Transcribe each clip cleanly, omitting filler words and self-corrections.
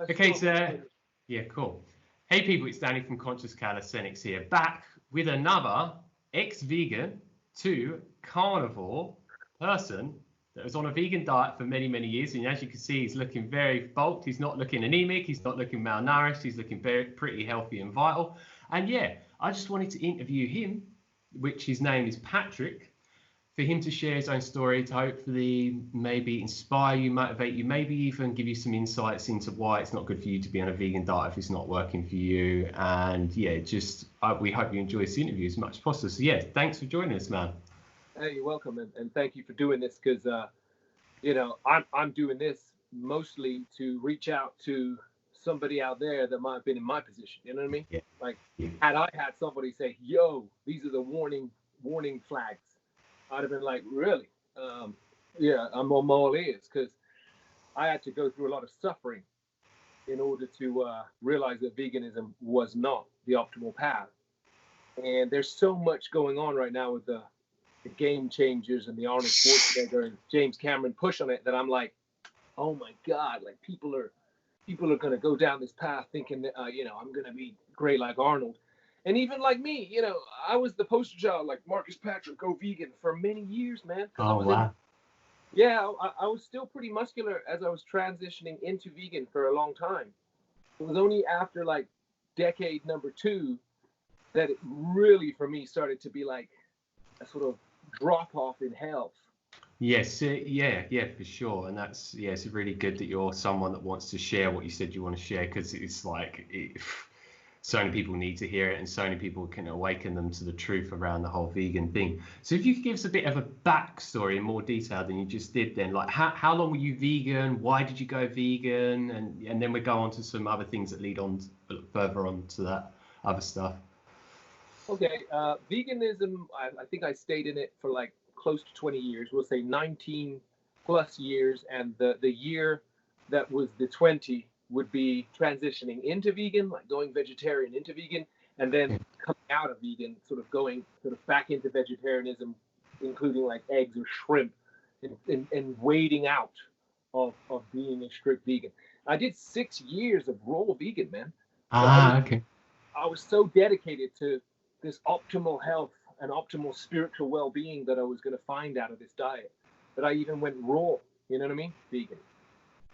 Okay, so yeah, cool. Hey people, it's Danny from Conscious Calisthenics here, back with another ex-vegan to carnivore person that was on a vegan diet for many, many years. And as you can see, he's looking very bulked. He's not looking anemic. He's not looking malnourished. He's looking pretty healthy and vital. And yeah, I just wanted to interview him, which his name is Patrick, for him to share his own story, to hopefully maybe inspire you, motivate you, maybe even give you some insights into why it's not good for you to be on a vegan diet if it's not working for you. And yeah, just we hope you enjoy this interview as much as possible. So yeah, thanks for joining us, man. Hey, you're welcome, and thank you for doing this, because I'm doing this mostly to reach out to somebody out there that might have been in my position. You know what I mean? Yeah. Like, had I had somebody say, "Yo, these are the warning flags," I'd have been like, really? Yeah, I'm on all ears, because I had to go through a lot of suffering in order to realize that veganism was not the optimal path. And there's so much going on right now with the game changers and the Arnold Schwarzenegger and James Cameron push on it, that I'm like, oh my God, like people are going to go down this path thinking that, I'm going to be great like Arnold. And even like me, I was the poster child, like Marcus Patrick, go vegan, for many years, man. Oh, wow. I was still pretty muscular as I was transitioning into vegan for a long time. It was only after like decade number 2 that it really, for me, started to be like a sort of drop off in health. Yes, yeah, for sure. And that's, yeah, it's really good that you're someone that wants to share what you said you want to share, because it's like, so many people need to hear it, and so many people can awaken them to the truth around the whole vegan thing. So if you could give us a bit of a backstory in more detail than you just did then, like how long were you vegan? Why did you go vegan? And then we go on to some other things that lead on further on to that other stuff. Okay, veganism, I think I stayed in it for like close to 20 years. We'll say 19 plus years, and the year that was the 20 would be transitioning into vegan, like going vegetarian into vegan, and then coming out of vegan, sort of going back into vegetarianism, including like eggs or shrimp, and wading out of being a strict vegan. I did 6 years of raw vegan, man. Okay. I was so dedicated to this optimal health and optimal spiritual well-being that I was going to find out of this diet, that I even went raw, you know what I mean? Vegan.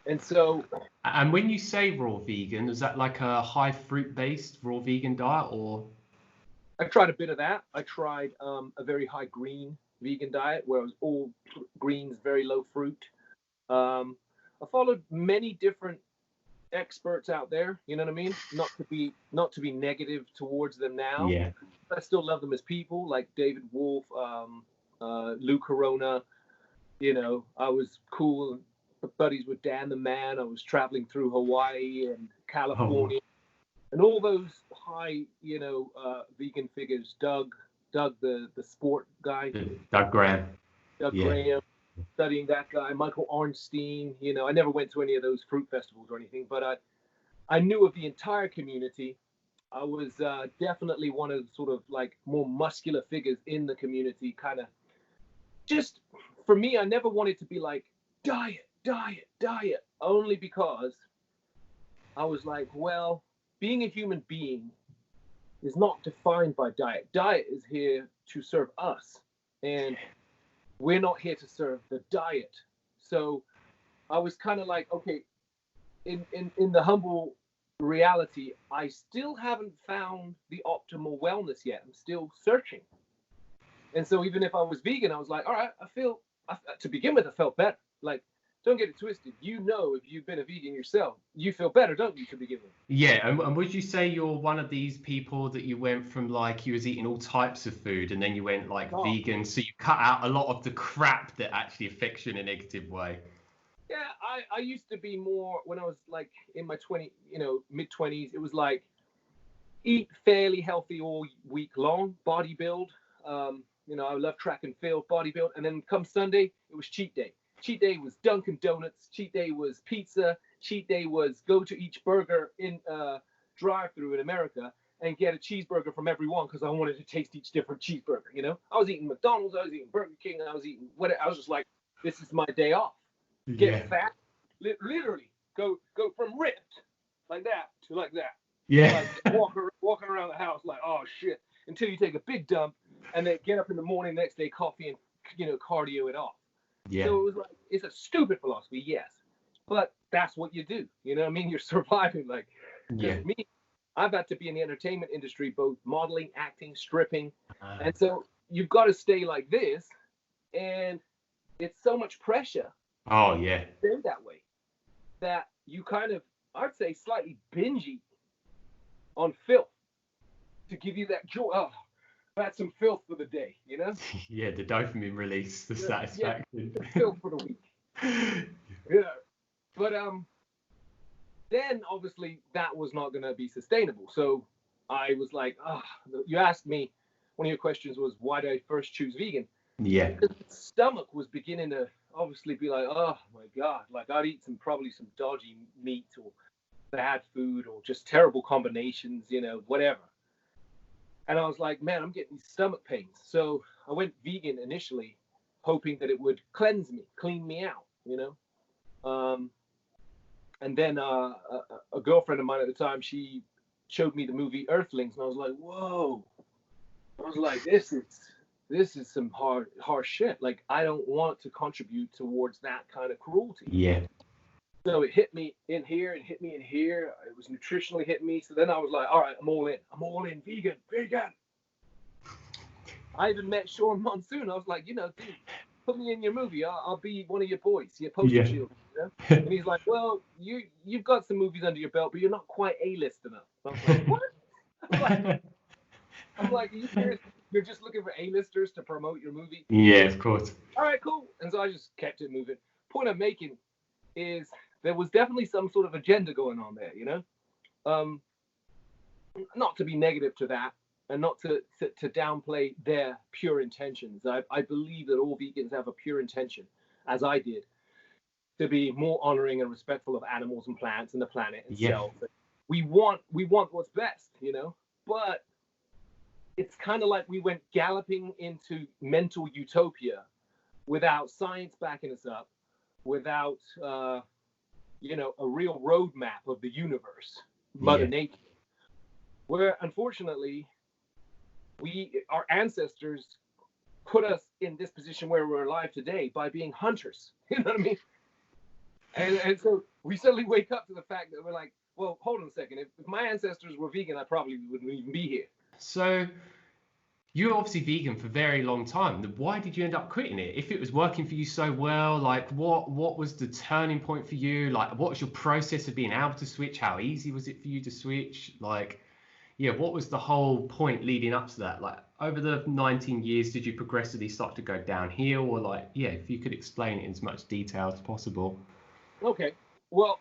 And so... And when you say raw vegan, is that like a high fruit-based raw vegan diet, or...? I tried a bit of that. I tried a very high green vegan diet, where it was all greens, very low fruit. I followed many different experts out there, you know what I mean? Not to be negative towards them now. Yeah. I still love them as people, like David Wolf, Lou Corona. I was cool buddies with Dan the Man. I was traveling through Hawaii and California, and all those high, vegan figures. Doug the sport guy. Doug Graham. Graham. Studying that guy, Michael Arnstein. I never went to any of those fruit festivals or anything, but I knew of the entire community. I was definitely one of sort of like more muscular figures in the community, kind of. Just for me, I never wanted to be like diet, only because I was like, well, being a human being is not defined by diet. Diet is here to serve us, and we're not here to serve the diet. So I was kind of like, okay, in the humble reality, I still haven't found the optimal wellness yet. I'm still searching. And so even if I was vegan, I was like, all right, to begin with, I felt better. Like, don't get it twisted. If you've been a vegan yourself, you feel better, don't you, to begin with? Yeah, and would you say you're one of these people that you went from like you was eating all types of food and then you went like vegan, so you cut out a lot of the crap that actually affects you in a negative way? Yeah, I used to be more, when I was like in my mid-20s, it was like eat fairly healthy all week long, bodybuild. I love track and field, bodybuild, and then come Sunday, it was cheat day. Cheat day was Dunkin' Donuts. Cheat day was pizza. Cheat day was go to each burger in drive-through in America and get a cheeseburger from every one, because I wanted to taste each different cheeseburger. I was eating McDonald's, I was eating Burger King, I was eating whatever. I was just like, this is my day off. Get fat, literally go from ripped like that to like that. Yeah. Like walking around the house like, oh shit, until you take a big dump and then get up in the morning next day, coffee and cardio it off. Yeah. So it was like, it's a stupid philosophy, yes, but that's what you do. You know what I mean? You're surviving. Like, Yeah. me, I've had to be in the entertainment industry, both modeling, acting, stripping, and so you've got to stay like this, and it's so much pressure. Oh yeah. To stay that way, that you kind of, I'd say, slightly binge eat on filth to give you that joy. Oh, that's some filth for the day, you know? Yeah, the dopamine release, the satisfaction. Yeah, the filth for the week. Yeah. But then obviously that was not going to be sustainable. So I was like, you asked me, one of your questions was, why did I first choose vegan? Yeah. Because the stomach was beginning to obviously be like, oh my God, like I'd eat probably some dodgy meat or bad food or just terrible combinations, whatever. And I was like, man, I'm getting these stomach pains. So I went vegan initially, hoping that it would cleanse me, clean me out, and then a girlfriend of mine at the time, she showed me the movie Earthlings, and I was like, whoa. I was like, this is some harsh shit. Like, I don't want to contribute towards that kind of cruelty. Yeah. So it hit me in here, it hit me in here. It was nutritionally hitting me. So then I was like, all right, I'm all in. I'm all in. Vegan. I even met Sean Monsoon. I was like, dude, put me in your movie. I'll be one of your boys, your poster children. And he's like, well, you've got some movies under your belt, but you're not quite A-list enough. I was like, what? I'm like, are you serious? You're just looking for A-listers to promote your movie? Yeah, of course. All right, cool. And so I just kept it moving. Point I'm making is there was definitely some sort of agenda going on there, not to be negative to that and not to downplay their pure intentions. I believe that all vegans have a pure intention, as I did, to be more honoring and respectful of animals and plants and the planet itself. Yeah. We want what's best, but it's kind of like we went galloping into mental utopia without science backing us up, without a real roadmap of the universe, Mother Nature, where unfortunately our ancestors put us in this position where we're alive today by being hunters. You know what I mean? And so we suddenly wake up to the fact that we're like, well, hold on a second. If my ancestors were vegan, I probably wouldn't even be here. So you were obviously vegan for a very long time. Why did you end up quitting it? If it was working for you so well, like what was the turning point for you? Like, what was your process of being able to switch? How easy was it for you to switch? Like, what was the whole point leading up to that? Like, over the 19 years, did you progressively start to go downhill? Or like, if you could explain it in as much detail as possible. Okay. Well,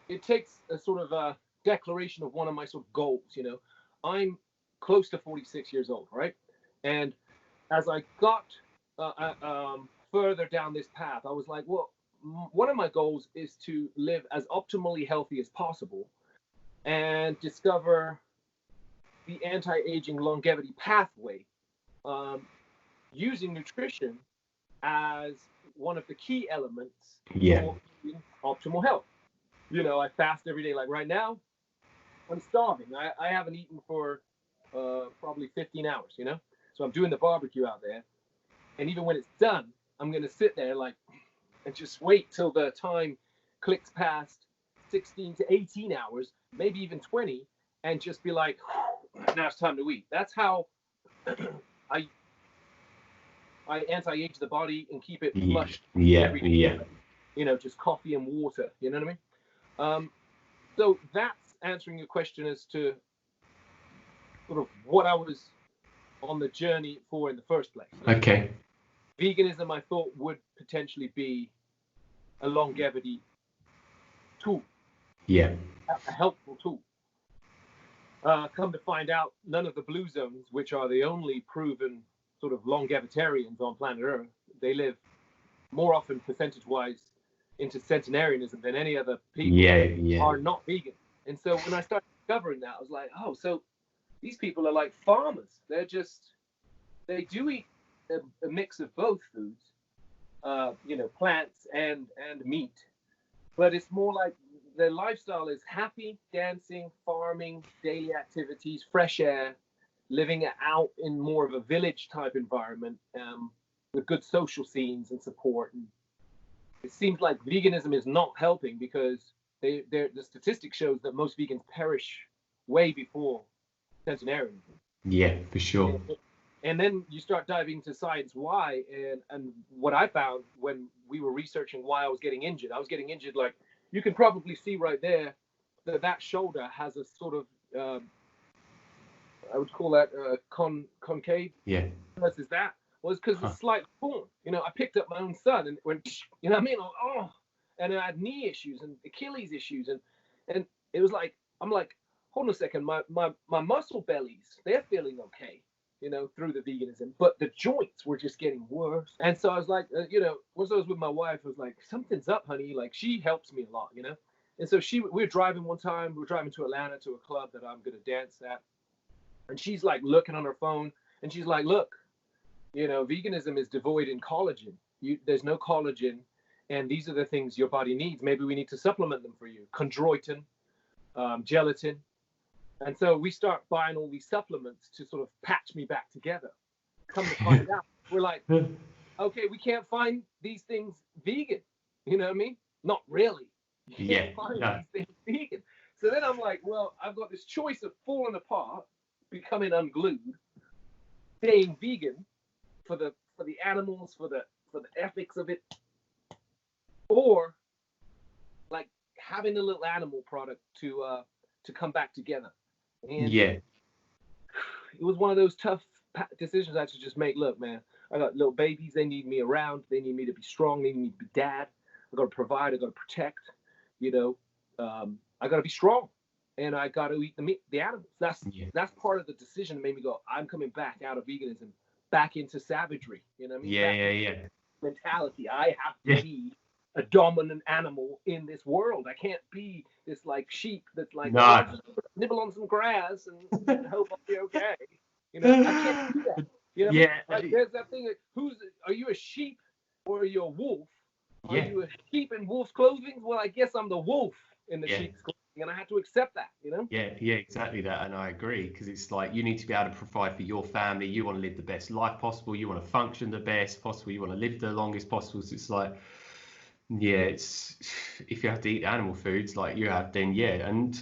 it takes a sort of a declaration of one of my sort of goals, I'm close to 46 years old, right? And as I got further down this path, I was like, well, one of my goals is to live as optimally healthy as possible and discover the anti-aging longevity pathway, using nutrition as one of the key elements for optimal health. I fast every day. Like right now, I'm starving. I haven't eaten for probably 15 hours, So I'm doing the barbecue out there. And even when it's done, I'm going to sit there and just wait till the time clicks past 16 to 18 hours, maybe even 20, and just be like, now it's time to eat. That's how I anti-age the body and keep it flushed. Just coffee and water. You know what I mean? So that's answering your question as to sort of what I was on the journey for in the first place. Okay. Veganism, I thought, would potentially be a longevity tool. Yeah. A helpful tool. Come to find out, none of the blue zones, which are the only proven sort of longevitarians on planet Earth, they live more often percentage-wise into centenarianism than any other people are not vegan. And so when I started discovering that, I was like, oh, so these people are like farmers. They do eat a mix of both foods, plants and meat, but it's more like their lifestyle is happy, dancing, farming, daily activities, fresh air, living out in more of a village type environment, with good social scenes and support. And it seems like veganism is not helping because the statistic shows that most vegans perish way before centenarianism. Yeah, for sure. And then you start diving into science why, and what I found when we were researching why I was getting injured, like you can probably see right there that shoulder has a sort of I would call that concave. Yeah. Versus that was because of slight form. You know, I picked up my own son and went, you know what I mean? Oh, and I had knee issues and Achilles issues, and it was like, I'm like, hold on a second, my muscle bellies, they're feeling okay, you know, through the veganism, but the joints were just getting worse. And so I was like, you know, once I was with my wife, I was like, something's up, honey. Like, she helps me a lot, you know. And so we were driving one time, we were driving to Atlanta to a club that I'm gonna dance at, and she's like looking on her phone, and she's like, look, you know, veganism is devoid in collagen. There's no collagen, and these are the things your body needs. Maybe we need to supplement them for you. Chondroitin, gelatin. And so we start buying all these supplements to sort of patch me back together. Come to find out, we're like, okay, we can't find these things vegan. You know what I mean? Not really. You can't find these things vegan. So then I'm like, well, I've got this choice of falling apart, becoming unglued, staying vegan for the animals, for the ethics of it, or like having a little animal product to come back together. And it was one of those tough decisions I had to just make. Look, man, I got little babies. They need me around. They need me to be strong. They need me to be dad. I got to provide. I got to protect. You know, I got to be strong, and I got to eat the animals. That's part of the decision that made me go, I'm coming back out of veganism, back into savagery. You know what I mean? Mentality. I have to be a dominant animal in this world. I can't be this like sheep that's like, oh, just nibble on some grass and hope I'll be okay. You know, I can't do that. You know, like there's that thing. Are you a sheep or are you a wolf? Are you a sheep in wolf's clothing? Well, I guess I'm the wolf in the sheep's clothing, and I have to accept that, you know? Yeah, exactly that. And I agree, because it's like you need to be able to provide for your family. You want to live the best life possible. You want to function the best possible. You want to live the longest possible. So it's like, it's if you have to eat animal foods like you have, then and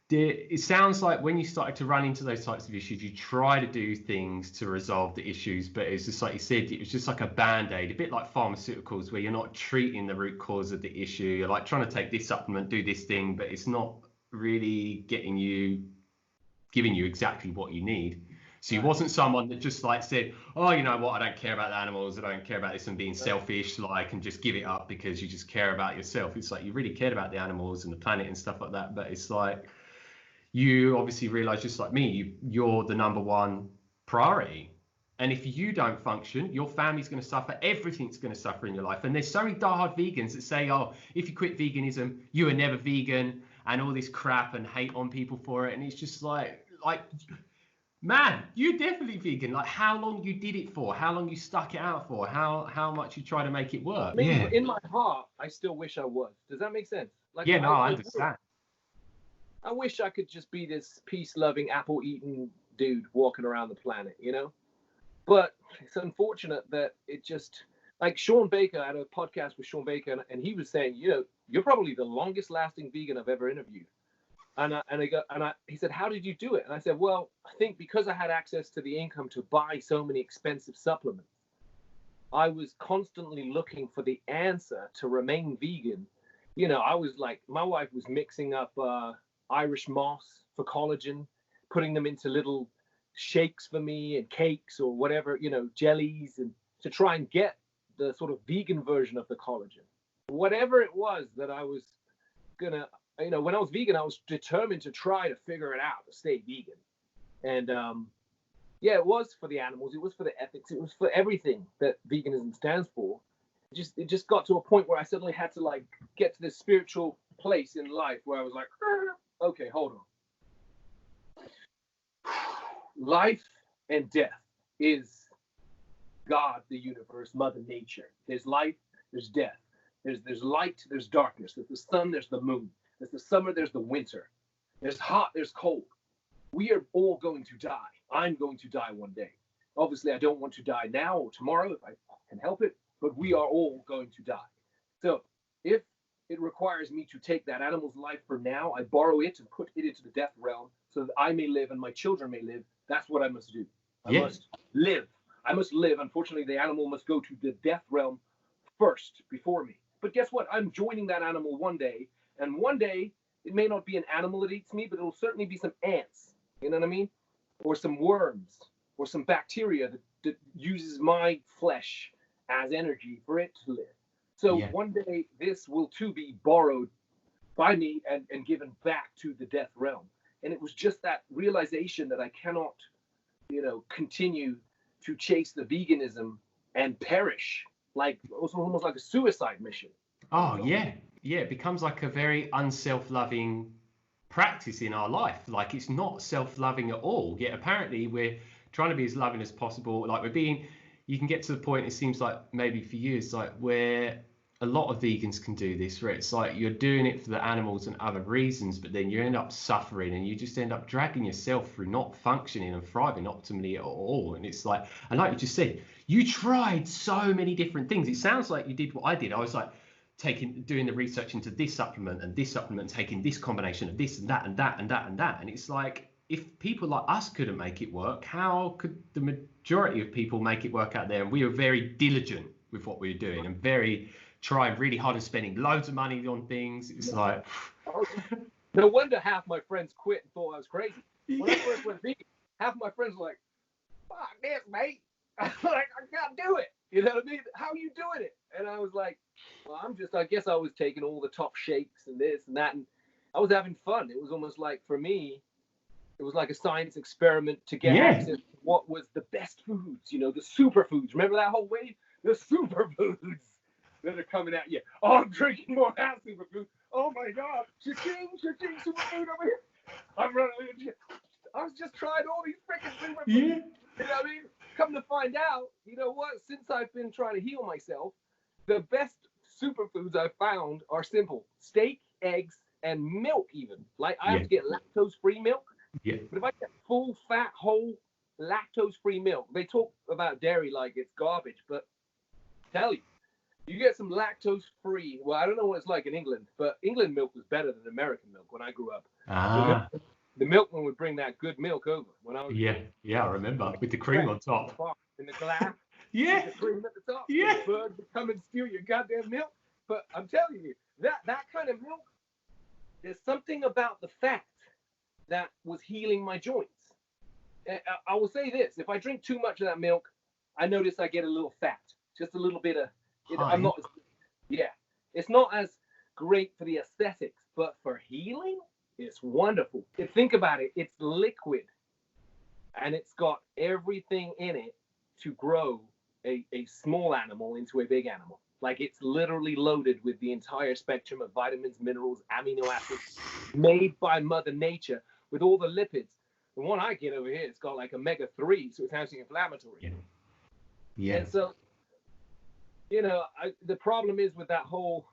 it sounds like when you started to run into those types of issues, you try to do things to resolve the issues, but it's just like you said, it was just like a band-aid, a bit like pharmaceuticals, where you're not treating the root cause of the issue. You're like trying to take this supplement, do this thing, but it's not really giving you exactly what you need. So you wasn't someone that just like said, oh, you know what, I don't care about the animals, I don't care about this, and being selfish, like, and just give it up because you just care about yourself. It's like you really cared about the animals and the planet and stuff like that, but it's like you obviously realize, just like me, you're the number one priority. And if you don't function, your family's going to suffer. Everything's going to suffer in your life. And there's so many diehard vegans that say, oh, if you quit veganism, you are never vegan, and all this crap, and hate on people for it. And it's just like, man, you're definitely vegan. Like, how long you did it for, how long you stuck it out for, how much you try to make it work. I mean, in my heart, I still wish I was. Does that make sense? Like, I understand. I wish I could just be this peace-loving, apple-eating dude walking around the planet, you know? But it's unfortunate that it just, like Sean Baker, I had a podcast with Sean Baker, and he was saying, you know, you're probably the longest-lasting vegan I've ever interviewed. He said, how did you do it? And I said, well, I think because I had access to the income to buy so many expensive supplements, I was constantly looking for the answer to remain vegan. You know, I was like, my wife was mixing up Irish moss for collagen, putting them into little shakes for me and cakes or whatever, you know, jellies, and to try and get the sort of vegan version of the collagen. Whatever it was that I was gonna, you know, when I was vegan, I was determined to try to figure it out, to stay vegan. And it was for the animals, it was for the ethics, it was for everything that veganism stands for. It just got to a point where I suddenly had to like get to this spiritual place in life where I was like, okay, hold on. Life and death is God, the universe, Mother Nature. There's life, there's death. There's light, there's darkness. There's the sun, there's the moon. There's the summer, there's the winter. There's hot, there's cold. We are all going to die. I'm going to die one day. Obviously, I don't want to die now or tomorrow if I can help it, but we are all going to die. So if it requires me to take that animal's life for now, I borrow it and put it into the death realm so that I may live and my children may live. That's what I must do. I must live. I must live. Unfortunately, the animal must go to the death realm first before me. But guess what? I'm joining that animal one day, and one day it may not be an animal that eats me, but it'll certainly be some ants. You know what I mean? Or some worms, or some bacteria that uses my flesh as energy for it to live. So one day this will too be borrowed by me and given back to the death realm. And it was just that realization that I cannot, continue to chase the veganism and perish, like almost like a suicide mission. Oh, yeah. Yeah, it becomes like a very unself-loving practice in our life. Like, it's not self-loving at all. Yet apparently we're trying to be as loving as possible. Like, you can get to the point, it seems like maybe for you, it's like where a lot of vegans can do this, where it's like you're doing it for the animals and other reasons, but then you end up suffering and you just end up dragging yourself through not functioning and thriving optimally at all. And it's like, and like you just said, you tried so many different things. It sounds like you did what I did. I was like doing the research into this supplement, taking this combination of this and that and that and that and that. And it's like, if people like us couldn't make it work, how could the majority of people make it work out there? And we were very diligent with what we were doing and trying really hard and spending loads of money on things. It's like, no wonder half my friends quit and thought I was crazy. When I first went vegan, half my friends were like, fuck this, mate. I'm like, I can't do it. You know what I mean? How are you doing it? And I was like, well, I guess I was taking all the top shakes and this and that. And I was having fun. It was almost like, for me, it was like a science experiment to get access to what was the best foods, the superfoods. Remember that whole wave? The superfoods that are coming at you. Oh, I'm drinking more that superfood. Oh my God. Cha-ching, superfood over here. I'm running. I was just trying all these freaking superfoods. Yeah. You know what I mean? Come to find out, you know what? Since I've been trying to heal myself, the best superfoods I've found are simple: steak, eggs, and milk even. Like, I have to get lactose-free milk. Yeah. But if I get full fat, whole, lactose-free milk, they talk about dairy like it's garbage, but tell you get some lactose-free. Well, I don't know what it's like in England, but England milk was better than American milk when I grew up. The milkman would bring that good milk over when I was. Yeah, I remember, with the cream on top. In the glass. Yeah. With the cream at the top. Yeah. The bird would come and steal your goddamn milk. But I'm telling you, that kind of milk, there's something about the fat that was healing my joints. I will say this: if I drink too much of that milk, I notice I get a little fat, just a little bit of. I'm not. It's not as great for the aesthetics, but for healing, it's wonderful. Think about it: it's liquid, and it's got everything in it to grow a small animal into a big animal. Like, it's literally loaded with the entire spectrum of vitamins, minerals, amino acids, made by Mother Nature, with all the lipids. The one I get over here, it's got like omega-3, so it's anti-inflammatory. Yeah. And so, the problem is with that whole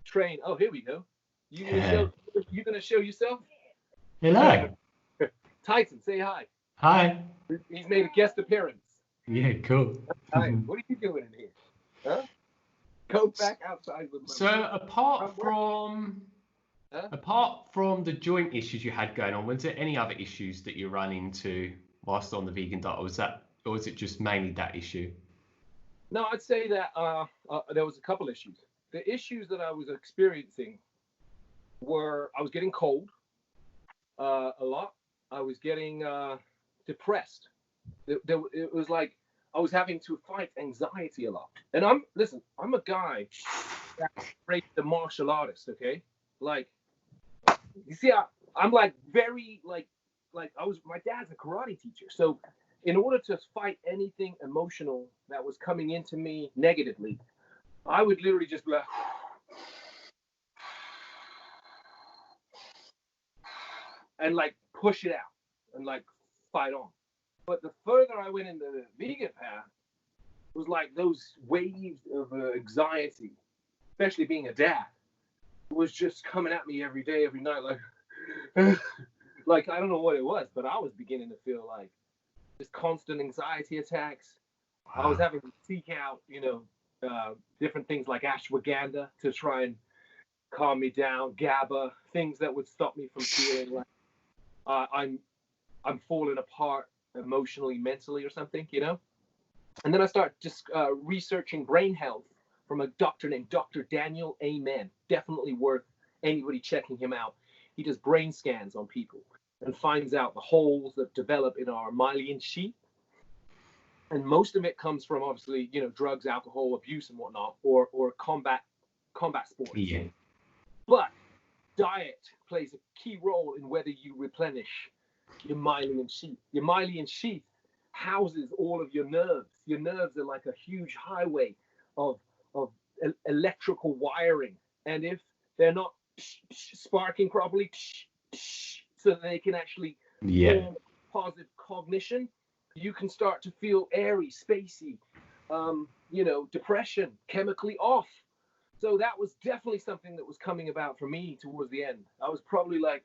train. Oh, here we go. You gonna show yourself? Hello. Tyson, say hi. Hi. He's made a guest appearance. Yeah, cool. Hi. What are you doing in here? Huh? Go back outside with my. So apart from the joint issues you had going on, was there any other issues that you run into whilst on the vegan diet, or was it just mainly that issue? No, I'd say that there was a couple issues. The issues that I was experiencing were, I was getting cold a lot. I was getting depressed. It was like I was having to fight anxiety a lot. And I'm a guy that's the martial artist, okay? Like, you see, I'm like very like my dad's a karate teacher. So in order to fight anything emotional that was coming into me negatively, I would literally just be like, and like push it out and like fight on. But the further I went into the vegan path, it was like those waves of anxiety, especially being a dad. was just coming at me every day, every night, like, like I don't know what it was, but I was beginning to feel like just constant anxiety attacks. I was Wow. having to seek out, different things like ashwagandha to try and calm me down, GABA, things that would stop me from feeling like I'm falling apart emotionally, mentally, or something. And then I start just researching brain health from a doctor named Dr. Daniel Amen. Definitely worth anybody checking him out. He does brain scans on people and finds out the holes that develop in our myelin sheath. And most of it comes from obviously, drugs, alcohol, abuse, and whatnot, or combat sports. Yeah. But diet plays a key role in whether you replenish your myelin sheath. Your myelin sheath houses all of your nerves. Your nerves are like a huge highway of electrical wiring, and if they're not sparking properly, so that they can actually form positive cognition, you can start to feel airy, spacey, depression, chemically off. So that was definitely something that was coming about for me towards the end. I was probably like,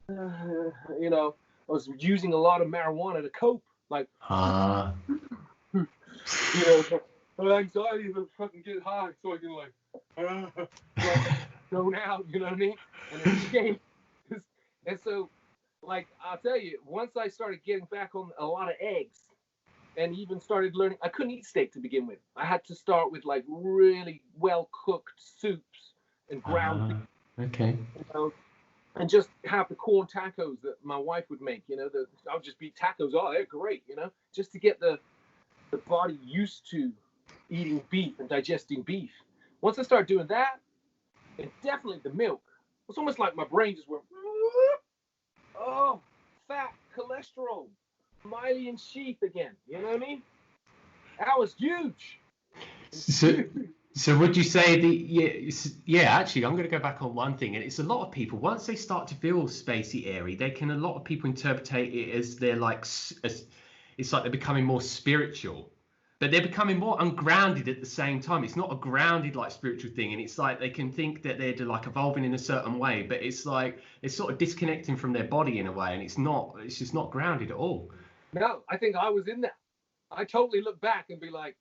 I was using a lot of marijuana to cope. Like, anxiety to fucking get high so I can like zone out, you know what I mean? And escape. And so, like, I'll tell you, once I started getting back on a lot of eggs and even started learning, I couldn't eat steak to begin with. I had to start with like really well cooked soups and ground beef. Okay. And just have the corn tacos that my wife would make. I would just be tacos. Oh, they're great. Just to get the body used to eating beef and digesting beef. Once I started doing that, and definitely the milk, it's almost like my brain just went, oh, fat, cholesterol, myelin sheath again. You know what I mean? That was huge. So would you say actually, I'm going to go back on one thing, and it's a lot of people, once they start to feel spacey, airy, a lot of people interpret it as they're like, it's like they're becoming more spiritual, but they're becoming more ungrounded at the same time. It's not a grounded like spiritual thing, and it's like they can think that they're like evolving in a certain way, but it's like it's sort of disconnecting from their body in a way, and it's just not grounded at all. No, I think I was in that. I totally look back and be like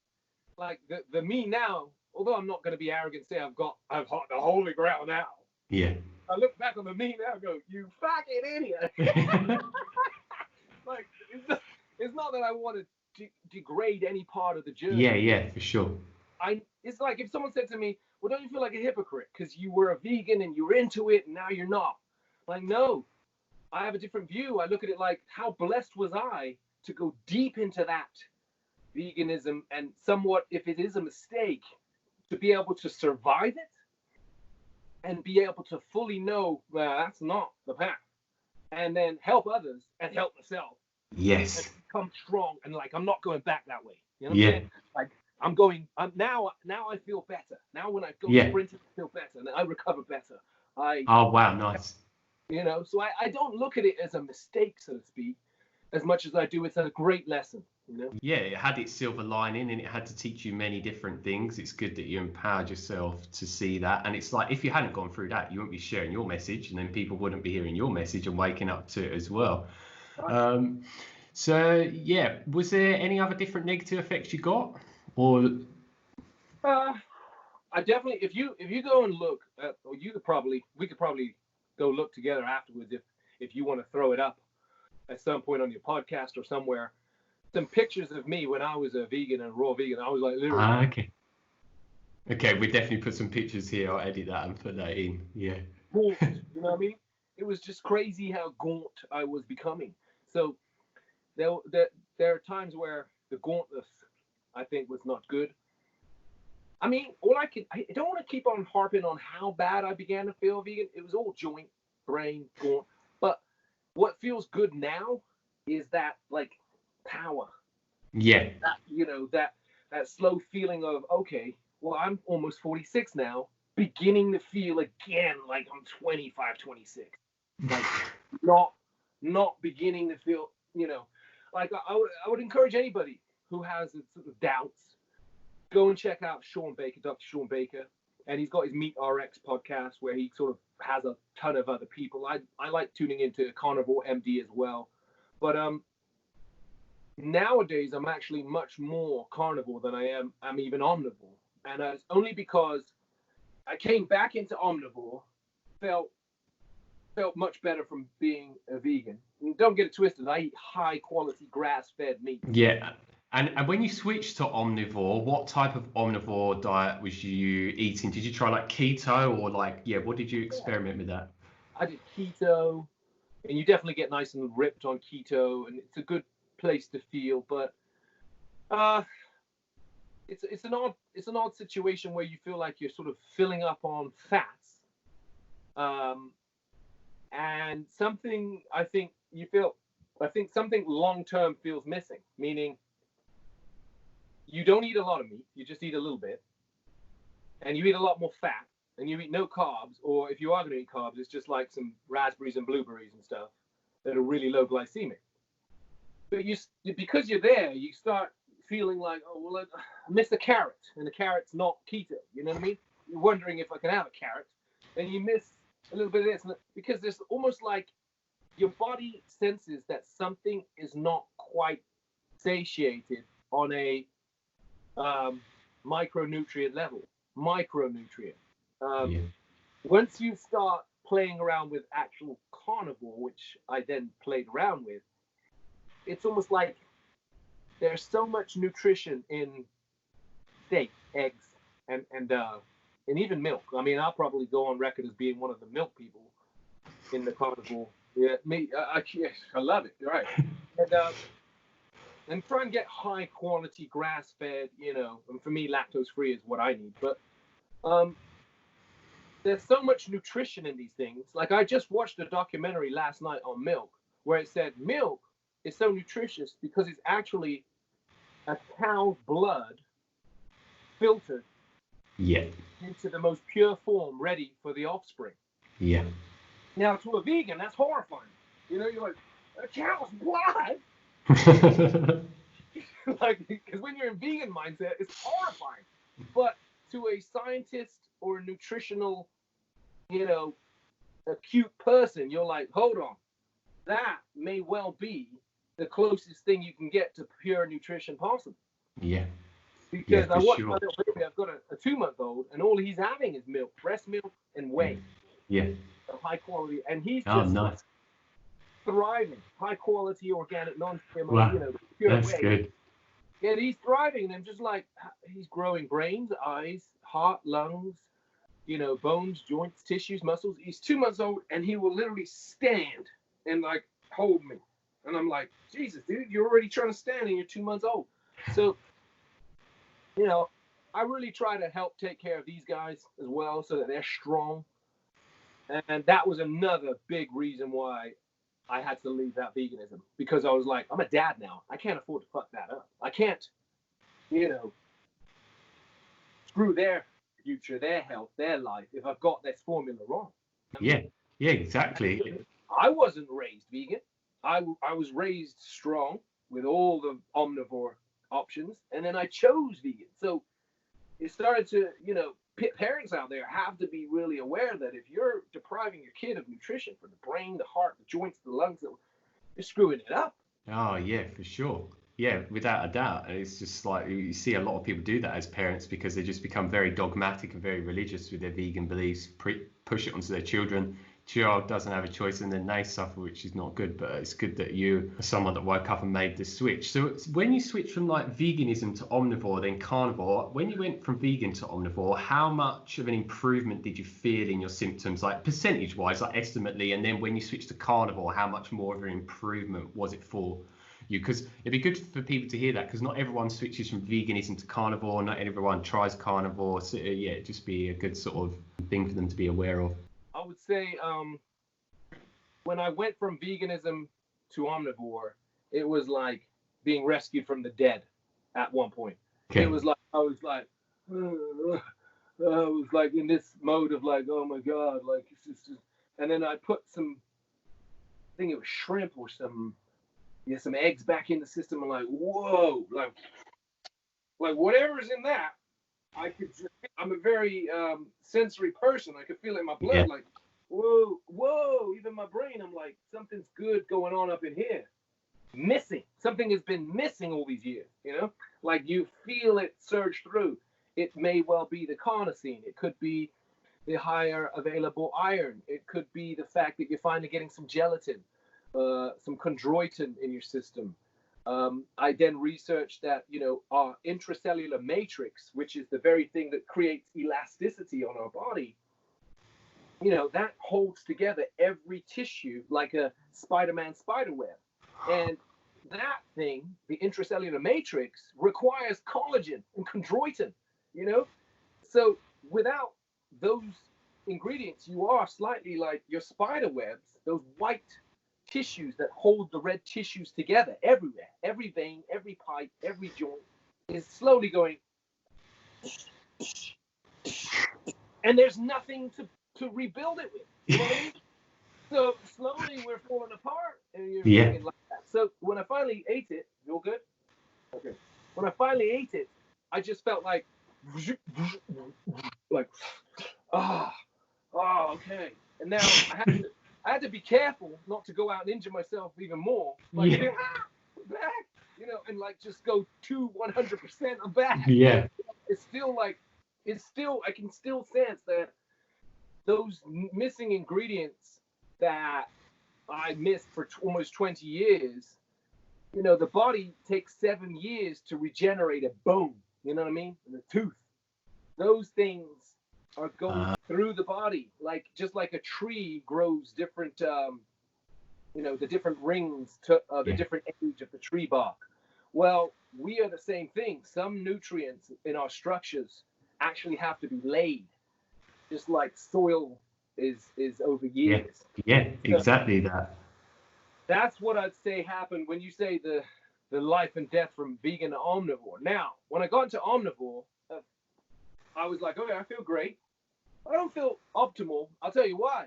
the me now, although I'm not going to be arrogant, say I've got the holy grail now. Yeah. I look back on the me now and go, you fucking idiot. Like, it's not that I want to degrade any part of the journey. Yeah, for sure. It's like if someone said to me, well, don't you feel like a hypocrite because you were a vegan and you were into it and now you're not? Like, no, I have a different view. I look at it like, how blessed was I to go deep into that veganism, and somewhat, if it is a mistake, to be able to survive it and be able to fully know, well, that's not the path, and then help others and help myself. Yes. And become strong, and like, I'm not going back that way. You know what I'm saying? Like, I'm going. Now I feel better. Now when I go sprinting, I feel better, and I recover better. Oh wow, nice. So I don't look at it as a mistake, so to speak, as much as I do it's a great lesson. Yeah, it had its silver lining and it had to teach you many different things. It's good that you empowered yourself to see that. And it's like, if you hadn't gone through that, you wouldn't be sharing your message, and then people wouldn't be hearing your message and waking up to it as well. So yeah, was there any other different negative effects you got? Or I definitely, if you go and look at, or we could probably go look together afterwards if you want to throw it up at some point on your podcast or somewhere, some pictures of me when I was a vegan and raw vegan. I was like literally. Okay, we definitely put some pictures here. I'll edit that and put that in. Yeah. Gaunt, you know what I mean? It was just crazy how gaunt I was becoming. So there are times where the gauntness, I think, was not good. I mean, I don't want to keep on harping on how bad I began to feel vegan. It was all joint, brain, gaunt. But what feels good now is that, like, power. Yeah. That, that slow feeling of, okay, well, I'm almost 46 now, beginning to feel again like I'm 25, 26. Like, not beginning to feel, like I would encourage anybody who has sort of doubts, go and check out Sean Baker, Dr. Sean Baker. and he's got his Meat RX podcast where he sort of has a ton of other people. I like tuning into Carnivore MD as well, but nowadays I'm actually much more carnivore than I'm even omnivore, and it's only because I came back into omnivore, felt much better from being a vegan. And don't get it twisted, I eat high quality grass-fed meat. Yeah. And when you switched to omnivore, what type of omnivore diet was you eating? Did you try like keto or like, what did you experiment with that? I did keto, and you definitely get nice and ripped on keto, and it's a good place to feel, but it's an odd situation where you feel like you're sort of filling up on fats, and something something long term feels missing, meaning you don't eat a lot of meat, you just eat a little bit, and you eat a lot more fat, and you eat no carbs, or if you are going to eat carbs, it's just like some raspberries and blueberries and stuff that are really low glycemic. But because you're there, you start feeling like, oh, well, I miss a carrot, and the carrot's not keto. You know what I mean? You're wondering if I can have a carrot, and you miss a little bit of this, because there's almost like your body senses that something is not quite satiated on a micronutrient level. Once you start playing around with actual carnivore, which I then played around with, it's almost like there's so much nutrition in steak, eggs, and even milk. I mean, I'll probably go on record as being one of the milk people in the carnivore. Yeah, me, I love it. You're right. And try and get high quality grass fed, and for me, lactose free is what I need. But there's so much nutrition in these things. Like, I just watched a documentary last night on milk where it said milk is so nutritious because it's actually a cow's blood filtered into the most pure form, ready for the offspring. Yeah. Now, to a vegan, that's horrifying. You're like, a cow's blood? Like, because when you're in vegan mindset, it's horrifying. But to a scientist or a nutritional, acute person, you're like, hold on, that may well be the closest thing you can get to pure nutrition possible. Yeah. Because I watched my little baby. I've got a 2-month-old, and all he's having is milk, breast milk, and whey. Yeah. So high quality, and he's just nice. thriving. High quality, organic, non-GMO, wow. pure That's whey. Good. Yeah, he's thriving, and I'm just like, he's growing brains, eyes, heart, lungs, bones, joints, tissues, muscles. He's 2 months old, and he will literally stand and like hold me. And I'm like, Jesus, dude, you're already trying to stand and you're 2 months old. So, I really try to help take care of these guys as well so that they're strong. And that was another big reason why I had to leave that veganism, because I was like, I'm a dad now. I can't afford to fuck that up. I can't, screw their future, their health, their life if I've got this formula wrong. Yeah, exactly. I wasn't raised vegan. I was raised strong with all the omnivore options, and then I chose vegan. So it started to, parents out there have to be really aware that if you're depriving your kid of nutrition for the brain, the heart, the joints, the lungs, you're screwing it up. Oh, yeah, for sure. Yeah, without a doubt. And it's just like you see a lot of people do that as parents because they just become very dogmatic and very religious with their vegan beliefs, push it onto their children. Child doesn't have a choice and then they suffer, which is not good. But it's good that you are someone that woke up and made this switch. So when you switch from like veganism to omnivore, then carnivore, when you went from vegan to omnivore, how much of an improvement did you feel in your symptoms, like percentage wise, like estimately? And then when you switched to carnivore, how much more of an improvement was it for you? Because it'd be good for people to hear that, because not everyone switches from veganism to carnivore, not everyone tries carnivore. So it'd just be a good sort of thing for them to be aware of. I would say when I went from veganism to omnivore, it was like being rescued from the dead at one point. Okay. It was like I was like in this mode of like, oh my God, like it's just, and then I put some, I think it was shrimp or some eggs back in the system. I'm like, whoa, like whatever's in that I'm a very sensory person. I could feel it in my blood, Yeah. like, whoa, whoa, even my brain. I'm like, something's good going on up in here. Missing. Something has been missing all these years, Like you feel it surge through. It may well be the carnosine. It could be the higher available iron. It could be the fact that you're finally getting some gelatin, some chondroitin in your system. I then researched that, our intracellular matrix, which is the very thing that creates elasticity on our body, that holds together every tissue like a Spider-Man spider web. And that thing, the intracellular matrix, requires collagen and chondroitin, So without those ingredients, you are slightly like your spider webs, those white tissues that hold the red tissues together everywhere. Every vein, every pipe, every joint is slowly going, and there's nothing to rebuild it with. You know what I mean? So slowly we're falling apart, and you're thinking like that. So when I finally ate it, you're good? Okay. When I finally ate it, I just felt like, okay. And now I had to be careful not to go out and injure myself even more. Like, back, and like just go to 100% of back. Yeah. It's still like, I can still sense that those missing ingredients that I missed for almost 20 years, the body takes 7 years to regenerate a bone, you know what I mean? And a tooth. Those things are going through the body, like just like a tree grows different, the different rings to the different age of the tree bark. Well, we are the same thing. Some nutrients in our structures actually have to be laid, just like soil is over years. Yeah, exactly that. That's what I'd say happened when you say the life and death from vegan to omnivore. Now, when I got into omnivore, I was like, okay, I feel great. I don't feel optimal. I'll tell you why.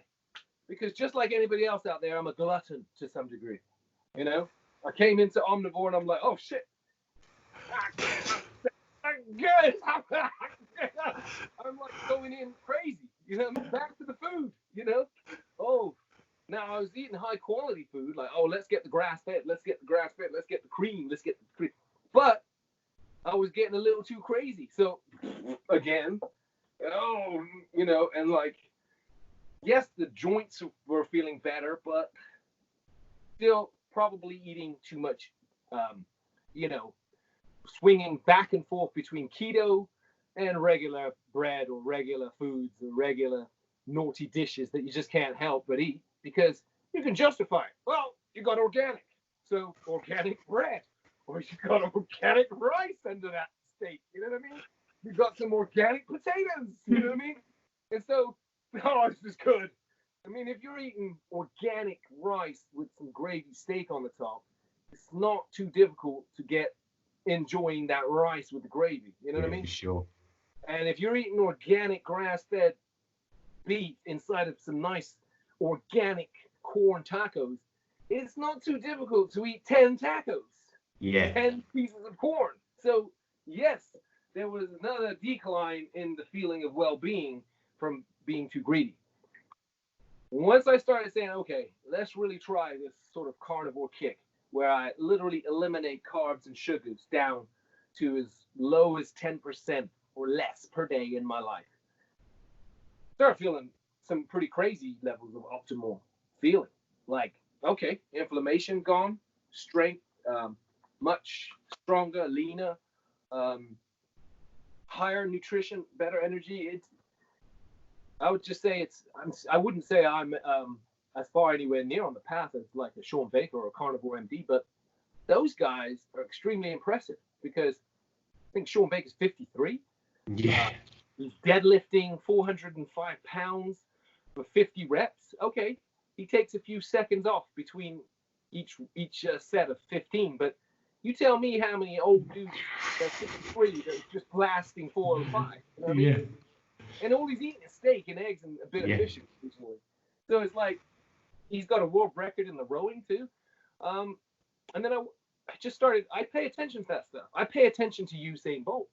Because just like anybody else out there, I'm a glutton to some degree. I came into omnivore and I'm like, oh shit. I'm good. I'm like going in crazy. Back to the food. Oh, now I was eating high quality food. Like, oh, let's get the grass fed. Let's get the grass fed. Let's get the cream. Let's get the cream. But I was getting a little too crazy. So again, and like, yes, the joints were feeling better, but still probably eating too much, swinging back and forth between keto and regular bread or regular foods or regular naughty dishes that you just can't help but eat because you can justify it. Well, you got organic, so organic bread, or you got organic rice under that steak. You know what I mean? You got some organic potatoes. You know what I mean? And so, oh, this is good. I mean, if you're eating organic rice with some gravy steak on the top, it's not too difficult to get enjoying that rice with the gravy. You know what I mean? Sure. And if you're eating organic grass-fed beef inside of some nice organic corn tacos, it's not too difficult to eat 10 tacos. Yeah. 10 pieces of corn. So, yes, there was another decline in the feeling of well-being from being too greedy. Once I started saying, okay, let's really try this sort of carnivore kick, where I literally eliminate carbs and sugars down to as low as 10% or less per day in my life. Start feeling some pretty crazy levels of optimal feeling. Like, okay, inflammation gone, strength much stronger, leaner, higher nutrition, better energy. I would just say I wouldn't say I'm as far anywhere near on the path as like a Sean Baker or a Carnivore MD, but those guys are extremely impressive because I think Sean Baker's 53. Yeah. He's deadlifting 405 pounds for 50 reps. Okay, he takes a few seconds off between each set of 15, but you tell me how many old dudes that's 53 that's just blasting 405. You know what I mean? Yeah. And all he's eating is steak and eggs and a bit of fish occasionally. So it's like he's got a world record in the rowing too. And then I just started. I pay attention to that stuff. I pay attention to Usain Bolt.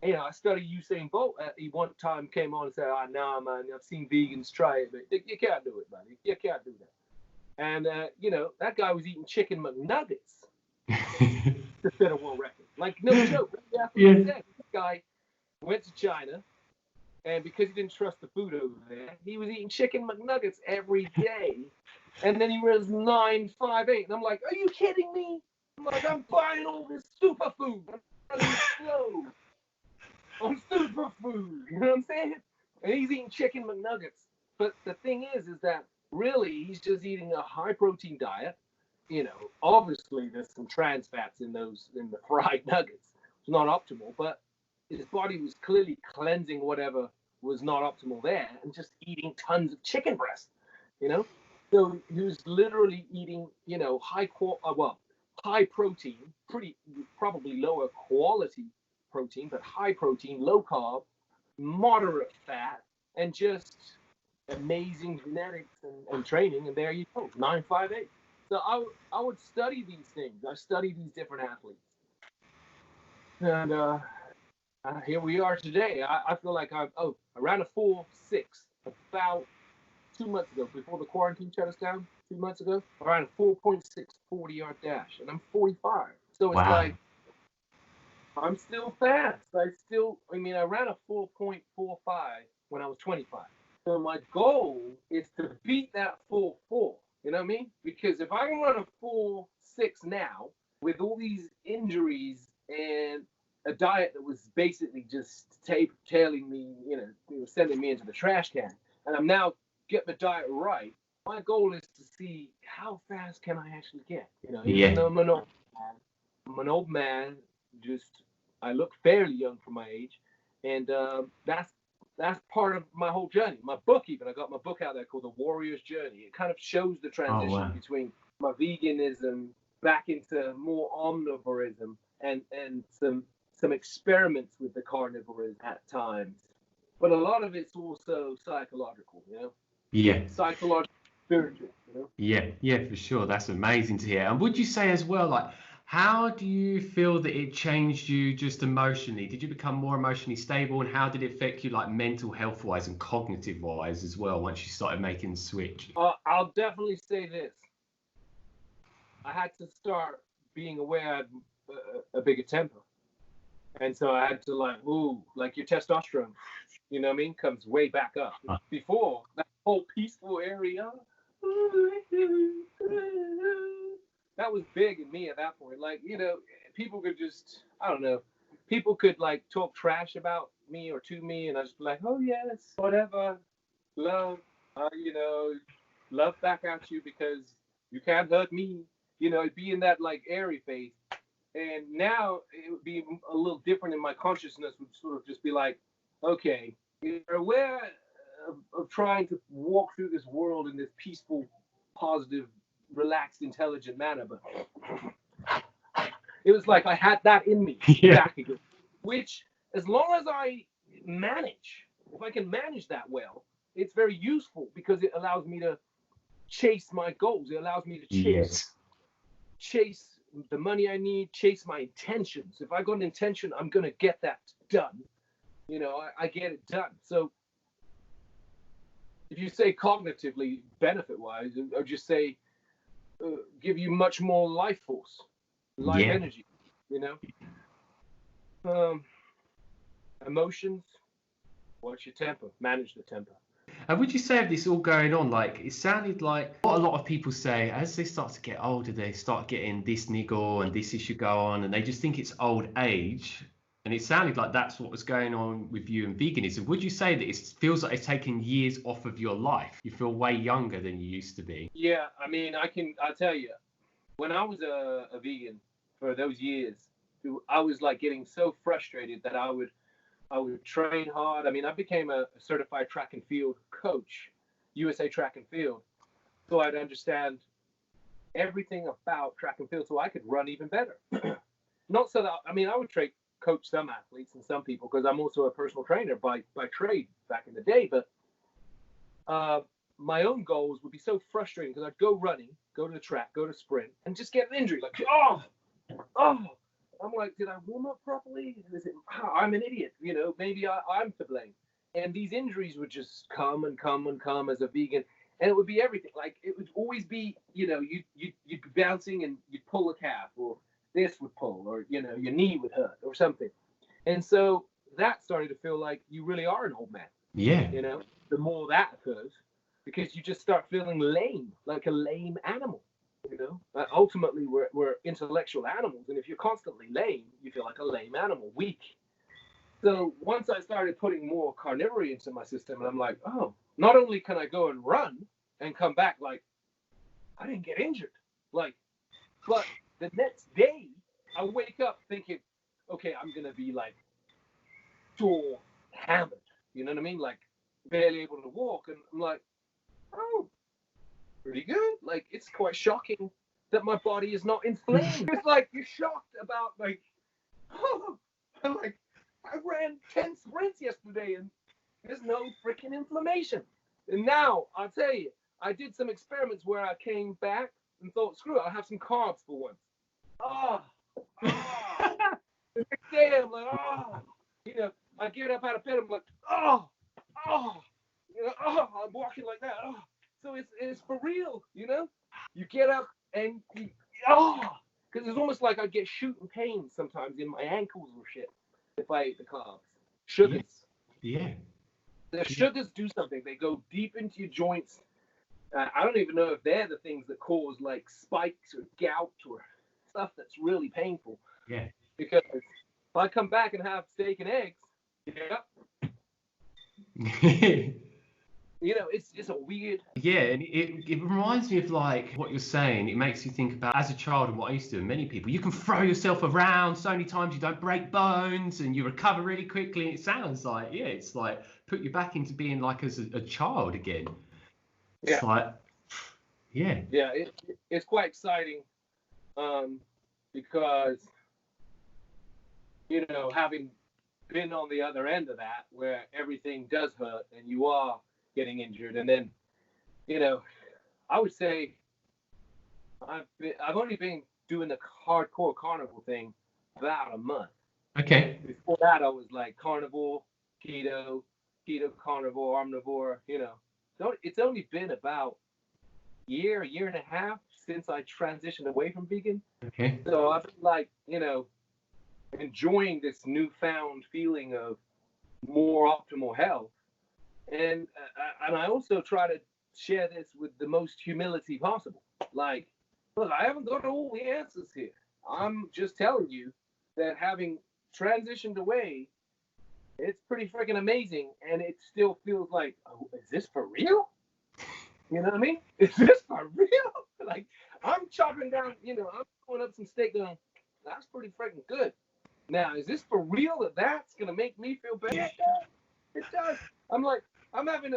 You know, I studied Usain Bolt. He one time came on and said, "Ah, nah, man, I've seen vegans try it, but you can't do it, man. You can't do that." And you know, that guy was eating chicken McNuggets to set a world record. Like, no joke. That's what he said. This guy went to China, and because he didn't trust the food over there, he was eating chicken McNuggets every day. And then he was 958. And I'm like, are you kidding me? I'm like, I'm buying all this superfood. I'm running slow on superfood. You know what I'm saying? And he's eating chicken McNuggets. But the thing is that really he's just eating a high protein diet. You know, obviously there's some trans fats in the fried nuggets. It's not optimal, but his body was clearly cleansing whatever was not optimal there and just eating tons of chicken breast, you know? So he was literally eating, you know, high protein, probably lower quality protein, but high protein, low carb, moderate fat, and just amazing genetics and training. And there you go, 958. So I would study these things. I study these different athletes. And here we are today. I feel like I ran a 4.6 about 2 months ago, before the quarantine shut us down 2 months ago. I ran a 4.6 40-yard dash, and I'm 45. So it's like, I'm still fast. I ran a 4.45 when I was 25. So my goal is to beat that 4.4. You know what I mean? Because if I can run a 4.6 now with all these injuries and a diet that was basically just tailing me, you know, sending me into the trash can, and I'm now getting the diet right, my goal is to see how fast can I actually get. You know, even though I'm an old man, just I look fairly young for my age, and that's part of my whole journey. My book, even, I got my book out there called The Warrior's Journey. It kind of shows the transition between my veganism back into more omnivorism and some experiments with the carnivores at times. But a lot of it's also psychological, you know? Yeah. Psychological, spiritual, you know? Yeah, for sure. That's amazing to hear. And would you say as well, like, how do you feel that it changed you just emotionally? Did you become more emotionally stable, and how did it affect you, like, mental health wise and cognitive wise as well, once you started making the switch? I'll definitely say this. I had to start being aware I had a bigger temper. And so I had to like your testosterone, you know what I mean, comes way back up. Before, that whole peaceful area, that was big in me at that point. Like, you know, people could just, I don't know, people could like talk trash about me or to me, and I just be like, oh yes, whatever, love, you know, love back at you because you can't hurt me. You know, it'd be in that like airy phase. And now it would be a little different in my consciousness, would sort of just be like, okay, you're aware of trying to walk through this world in this peaceful, positive, relaxed, intelligent manner. But it was like I had that in me back again, which as long as I manage, if I can manage that well, it's very useful because it allows me to chase my goals. It allows me to chase the money I need, chase my intentions. If I got an intention, I'm going to get that done. You know, I get it done. So if you say cognitively, benefit-wise, or just say give you much more life force, life energy, you know? Emotions, watch your temper, manage the temper. And would you say of this all going on, like, it sounded like what a lot of people say as they start to get older, they start getting this niggle and this issue go on, and they just think it's old age. And it sounded like that's what was going on with you and veganism. Would you say that it feels like it's taken years off of your life? You feel way younger than you used to be. Yeah, I mean, I'll tell you, when I was a vegan for those years, I was like getting so frustrated that I would train hard. I mean, I became a certified track and field coach, USA Track and Field. So I'd understand everything about track and field so I could run even better. Not so that, I mean, I would coach some athletes and some people because I'm also a personal trainer by trade back in the day. But my own goals would be so frustrating because I'd go running, go to the track, go to sprint, and just get an injury. Like, oh, I'm like, did I warm up properly? Is it, I'm an idiot, you know, maybe I'm to blame. And these injuries would just come and come and come as a vegan. And it would be everything. Like, it would always be, you know, you'd be bouncing and you'd pull a calf, or this would pull, or, you know, your knee would hurt or something. And so that started to feel like you really are an old man. Yeah. You know, the more that occurs, because you just start feeling lame, like a lame animal. You know, ultimately we're intellectual animals, and if you're constantly lame, you feel like a lame animal, weak. So once I started putting more carnivore into my system, and I'm like, oh, not only can I go and run and come back like I didn't get injured, like, but the next day I wake up thinking, okay, I'm gonna be like sore, hammered. You know what I mean? Like barely able to walk, and I'm like, oh, pretty good. Like, it's quite shocking that my body is not inflamed. It's like you're shocked about, like, oh, like I ran 10 sprints yesterday and there's no freaking inflammation. And now I'll tell you, I did some experiments where I came back and thought, screw it, I'll have some carbs for once. Oh, the next day I'm like, oh, you know, I get up out of bed, I'm like, oh, you know, I'm walking like that. Oh. So it's for real, you know? You get up and because it's almost like I get shooting pains sometimes in my ankles or shit if I ate the carbs. Sugars. Yeah. The sugars do something. They go deep into your joints. I don't even know if they're the things that cause like spikes or gout or stuff that's really painful. Yeah. Because if I come back and have steak and eggs, you know, it's just a weird. Yeah, and it reminds me of like what you're saying. It makes you think about as a child and what I used to do. And many people, you can throw yourself around so many times you don't break bones and you recover really quickly. And it sounds like, yeah, it's like put you back into being like as a child again. It's like, yeah. Yeah, it's quite exciting because, you know, having been on the other end of that where everything does hurt and you are getting injured, and then, you know, I would say I've only been doing the hardcore carnivore thing about a month. Okay. Before that, I was like carnivore, keto, carnivore, omnivore. You know, so it's only been about a year and a half since I transitioned away from vegan. Okay. So I've been like, you know, enjoying this newfound feeling of more optimal health. And I also try to share this with the most humility possible. Like, look, I haven't got all the answers here. I'm just telling you that having transitioned away, it's pretty freaking amazing. And it still feels like, oh, is this for real? You know what I mean? Is this for real? Like, I'm chopping down, you know, I'm throwing up some steak going, that's pretty freaking good. Now, is this for real that that's going to make me feel better? It does. I'm like, I'm having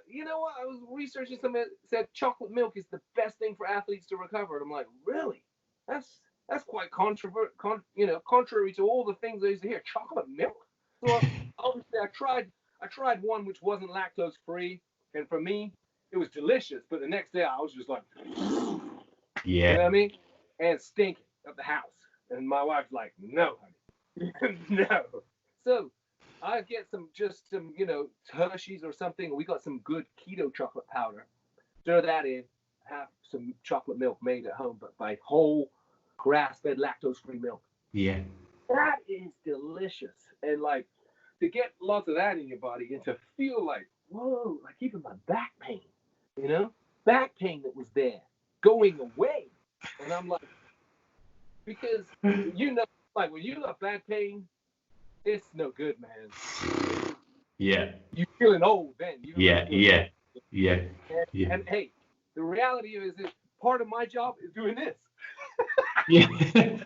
you know what? I was researching something that said chocolate milk is the best thing for athletes to recover. And I'm like, really? That's quite contrary to all the things I used to hear. Chocolate milk? So obviously I tried one which wasn't lactose free, and for me, it was delicious. But the next day I was just like, yeah, you know what I mean? And stinking up the house. And my wife's like, no, honey, no. So I get some, you know, Hershey's or something. We got some good keto chocolate powder. Stir that in. Have some chocolate milk made at home, but by whole grass-fed lactose-free milk. Yeah. That is delicious. And like to get lots of that in your body and to feel like, whoa, like even my back pain, you know, back pain that was there going away. And I'm like, because you know, like when you got back pain, it's no good, man. Yeah. You're feeling old then. Yeah. And hey, the reality is that part of my job is doing this. Yeah.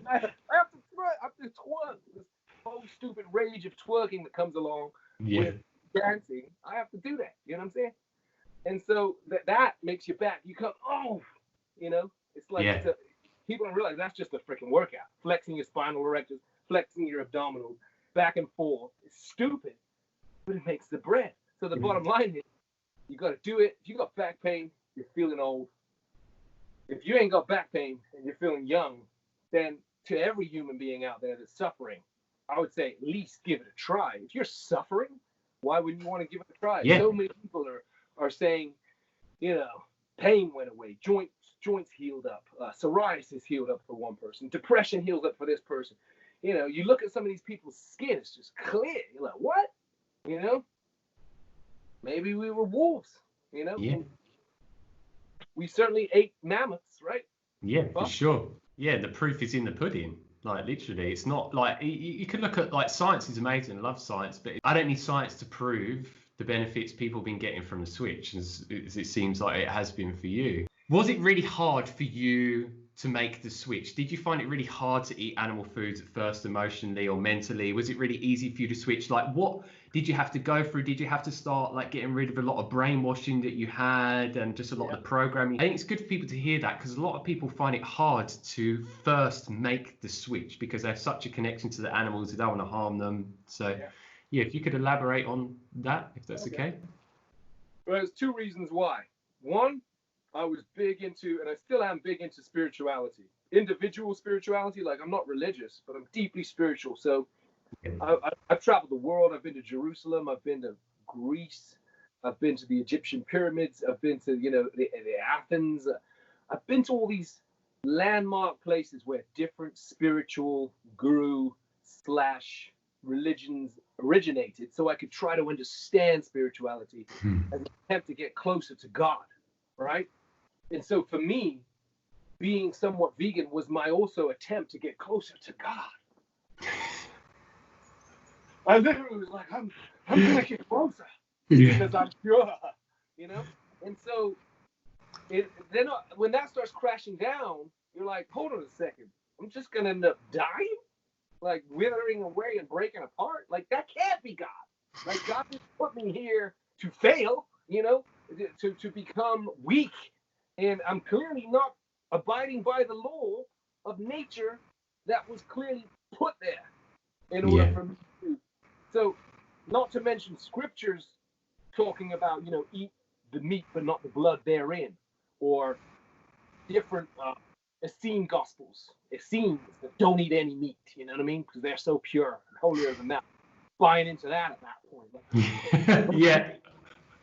I have to twerk. This whole stupid rage of twerking that comes along with dancing. I have to do that. You know what I'm saying? And so that makes your back. You come, oh, you know, it's like people don't realize that's just a freaking workout. Flexing your spinal erectors, flexing your abdominals, back and forth. It's stupid, but it makes the bread. So the bottom line is, you got to do it. If you got back pain, you're feeling old. If you ain't got back pain and you're feeling young, then to every human being out there that's suffering, I would say at least give it a try. If you're suffering, why wouldn't you want to give it a try? Yeah. So many people are saying, pain went away, joints healed up, psoriasis healed up for one person, depression healed up for this person. You look at some of these people's skin, it's just clear. You're like, what? Maybe we were wolves, Yeah. We certainly ate mammoths, right? Yeah, for sure. Yeah, the proof is in the pudding. Like, literally, it's not like you can look at, like, science is amazing. I love science, but I don't need science to prove the benefits people have been getting from the switch, as it seems like it has been for you. Was it really hard for you to make the switch? Did you find it really hard to eat animal foods at first, emotionally or mentally? Was it really easy for you to switch? Like, what did you have to go through? Did you have to start, like, getting rid of a lot of brainwashing that you had and just a lot of the programming? I think it's good for people to hear that, because a lot of people find it hard to first make the switch because they have such a connection to the animals, they don't want to harm them. So yeah, if you could elaborate on that, if that's okay. Well, there's two reasons why. One, I was big into, and I still am big into, spirituality. Individual spirituality. Like, I'm not religious, but I'm deeply spiritual. So I've traveled the world. I've been to Jerusalem. I've been to Greece. I've been to the Egyptian pyramids. I've been to, the Athens. I've been to all these landmark places where different spiritual guru / religions originated, so I could try to understand spirituality as an attempt to get closer to God, right? And so for me, being somewhat vegan was my also attempt to get closer to God. I literally was like, I'm gonna get closer because I'm pure, And so then when that starts crashing down, you're like, hold on a second, I'm just gonna end up dying, like withering away and breaking apart. Like, that can't be God. Like, God didn't put me here to fail, to become weak. And I'm clearly not abiding by the law of nature that was clearly put there in order for me to. So, not to mention scriptures talking about, eat the meat but not the blood therein, or different Essene gospels. Essenes that don't eat any meat, you know what I mean? Because they're so pure and holier than thou. Buying into that at that point. Like,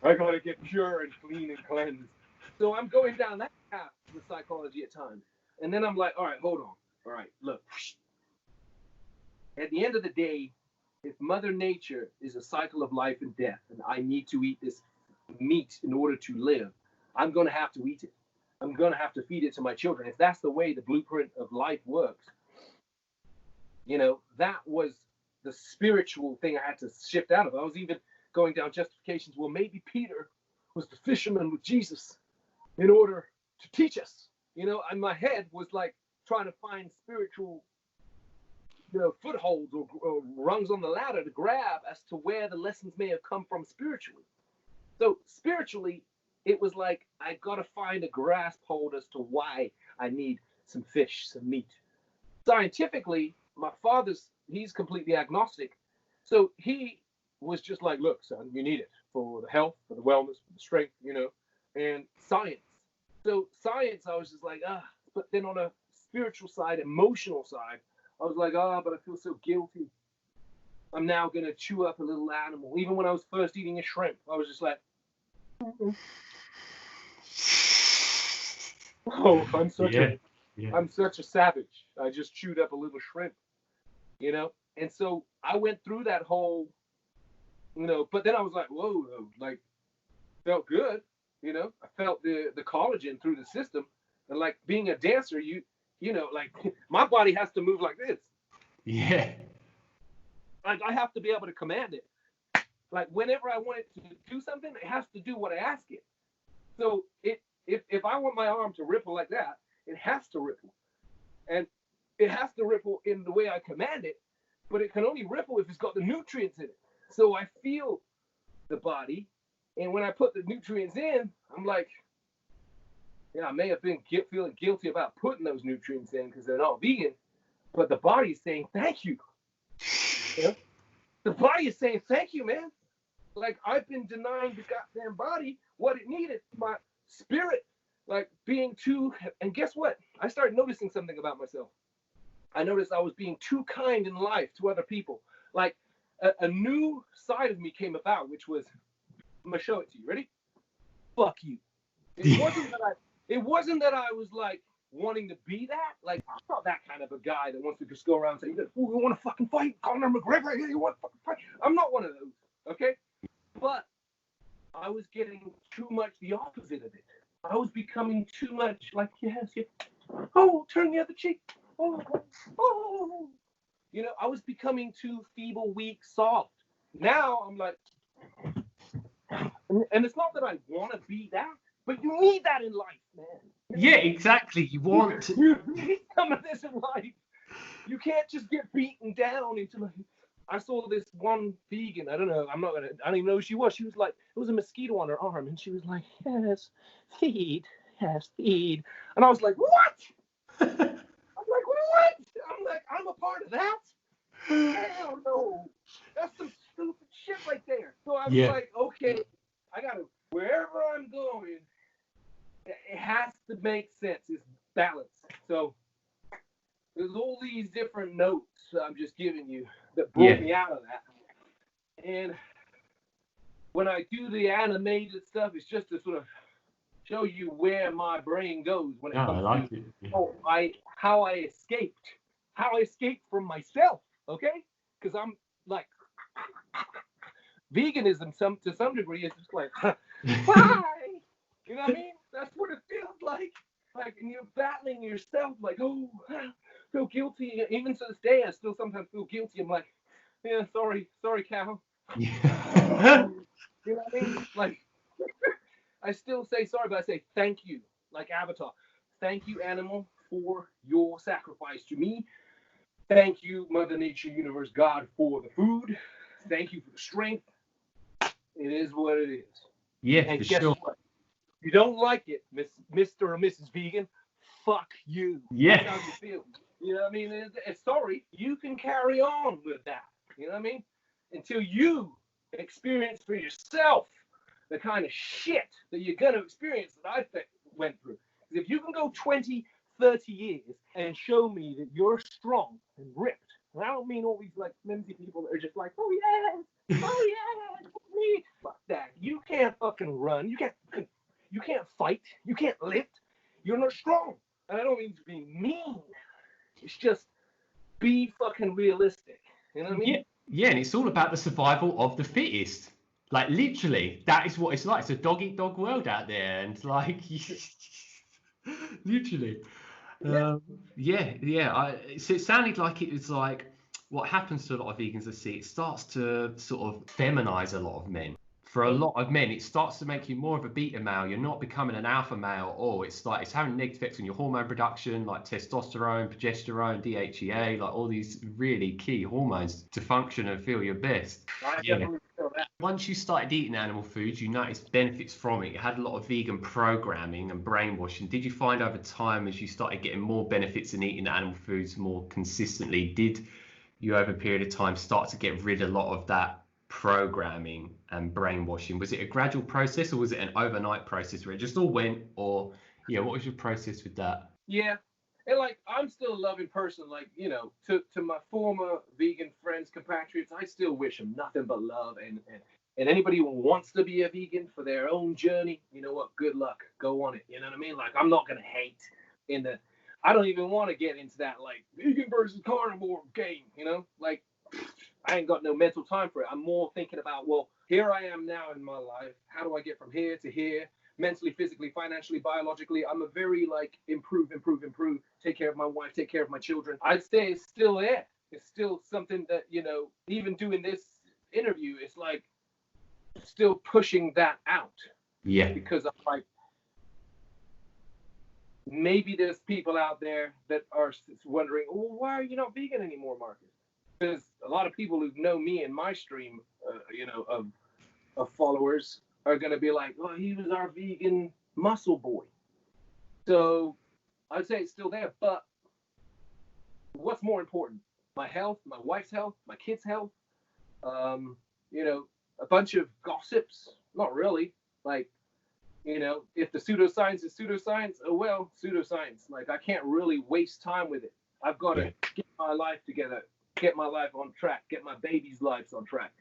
I gotta get pure and clean and cleansed. So I'm going down that path with psychology at times. And then I'm like, all right, hold on. All right, look. At the end of the day, if Mother Nature is a cycle of life and death, and I need to eat this meat in order to live, I'm going to have to eat it. I'm going to have to feed it to my children. If that's the way the blueprint of life works, that was the spiritual thing I had to shift out of. I was even going down justifications. Well, maybe Peter was the fisherman with Jesus in order to teach us. And my head was like trying to find spiritual, footholds or rungs on the ladder to grab as to where the lessons may have come from spiritually. So spiritually, it was like I got to find a grasp hold as to why I need some fish, some meat. Scientifically, my father's, he's completely agnostic. So he was just like, look, son, you need it for the health, for the wellness, for the strength, and science. So science, I was just like, but then on a spiritual side, emotional side, I was like, but I feel so guilty. I'm now going to chew up a little animal. Even when I was first eating a shrimp, I was just like, oh, I'm such a savage. I just chewed up a little shrimp, And so I went through that whole, but then I was like, whoa, like, felt good, I felt the collagen through the system. And like being a dancer, like my body has to move like this. Yeah. Like, I have to be able to command it. Like, whenever I want it to do something, it has to do what I ask it. So if I want my arm to ripple like that, it has to ripple. And it has to ripple in the way I command it, but it can only ripple if it's got the nutrients in it. So I feel the body, and when I put the nutrients in, I'm like, I may have been feeling guilty about putting those nutrients in because they're not vegan, but the body is saying, thank you. The body is saying, thank you, man. Like, I've been denying the goddamn body what it needed. My spirit, like, being too, and guess what? I started noticing something about myself. I noticed I was being too kind in life to other people. Like a new side of me came about, which was, I'm gonna show it to you. Ready? Fuck you. It wasn't that I was like wanting to be that. Like, I'm not that kind of a guy that wants to just go around saying, "Oh, you want to fucking fight, Conor McGregor? You want to fucking fight?" I'm not one of those. Okay, but I was getting too much the opposite of it. I was becoming too much like, yes, yes. Oh, turn the other cheek. Oh, oh. You know, I was becoming too feeble, weak, soft. Now I'm like, and it's not that I want to be that, but you need that in life, man. Yeah, exactly. You want to... You need some of this in life. You can't just get beaten down into like. I saw this one vegan. I don't even know who she was. She was like, it was a mosquito on her arm, and she was like, yes, feed. And I was like, what? I'm like, what? I'm like, I'm a part of that? Hell no. That's some stupid shit right there. So I was like, okay, I gotta, wherever I'm going, it has to make sense. It's balance. So there's all these different notes I'm just giving you that brought me out of that. And when I do the animated stuff, it's just to sort of show you where my brain goes when it comes to how I escaped from myself. Okay, because I'm like, veganism to some degree is just like, bye. You know what I mean? That's what it feels like. Like, and you're battling yourself, like, oh, I feel guilty. Even to this day, I still sometimes feel guilty. I'm like, yeah, sorry, cow. Yeah. You know what I mean? Like, I still say sorry, but I say thank you, like Avatar. Thank you, animal, for your sacrifice to me. Thank you, Mother Nature, Universe, God, for the food. Thank you for the strength. It is what it is. Yeah, and for guess sure. what? If you don't like it, Mr. or Mrs. Vegan, fuck you. Yeah. That's how you feel. You know what I mean? It's sorry. You can carry on with that. You know what I mean? Until you experience for yourself the kind of shit that you're going to experience that I went through. Because if you can go 20, 30 years and show me that you're strong and ripped, and I don't mean all these like flimsy people that are just like, oh yes, me. Fuck that. You can't fucking run. You can't fight. You can't lift. You're not strong. And I don't mean to be mean. It's just be fucking realistic. You know what I mean? Yeah, and it's all about the survival of the fittest. Like, literally, that is what it's like. It's a dog-eat-dog world out there, and like, literally. So it sounded like it was like what happens to a lot of vegans I see. It starts to sort of feminize a lot of men. For a lot of men, it starts to make you more of a beta male. You're not becoming an alpha male, or it's like it's having negative effects on your hormone production, like testosterone, progesterone, DHEA, like all these really key hormones to function and feel your best. I definitely feel that. Once you started eating animal foods, you noticed benefits from it. You had a lot of vegan programming and brainwashing. Did you find over time, as you started getting more benefits in eating animal foods more consistently, did you over a period of time start to get rid of a lot of that programming and brainwashing? Was it a gradual process, or was it an overnight process where it just all went? Or what was your process with that? Yeah. And like, I'm still a loving person. Like, you know, to my former vegan friends, compatriots, I still wish them nothing but love. And anybody who wants to be a vegan for their own journey, you know what? Good luck. Go on it. You know what I mean? Like, I'm not gonna hate I don't even want to get into that like vegan versus carnivore game. You know, like, I ain't got no mental time for it. I'm more thinking about, well, here I am now in my life. How do I get from here to here? Mentally, physically, financially, biologically. I'm a very like improve. Take care of my wife, take care of my children. I'd say it's still there. It's still something that, you know, even doing this interview, it's like still pushing that out. Yeah. Because I'm like, maybe there's people out there that are wondering, well, why are you not vegan anymore, Marcus? Because a lot of people who know me in my stream, you know, of followers are going to be like, well, he was our vegan muscle boy. So I'd say it's still there. But what's more important? My health, my wife's health, my kids' health, you know, a bunch of gossips? Not really. Like, you know, if the pseudoscience is pseudoscience, oh well, pseudoscience. Like, I can't really waste time with it. I've got to get my life together, get my life on track, get my baby's lives on track,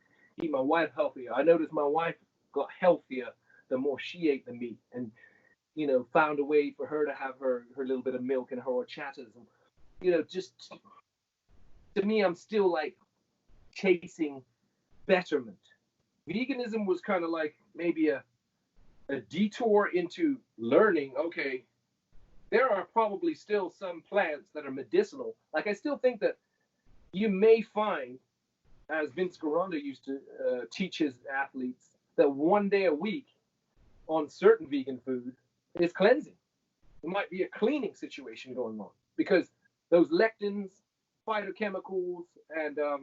eat my wife healthier. I noticed my wife got healthier the more she ate the meat, and found a way for her to have her little bit of milk and her horchatas. And just to me, I'm still like chasing betterment. Veganism was kind of like maybe a detour into learning, okay, there are probably still some plants that are medicinal. Like, I still think that you may find, as Vince Gironda used to teach his athletes, that one day a week on certain vegan food is cleansing. There might be a cleaning situation going on because those lectins, phytochemicals, and I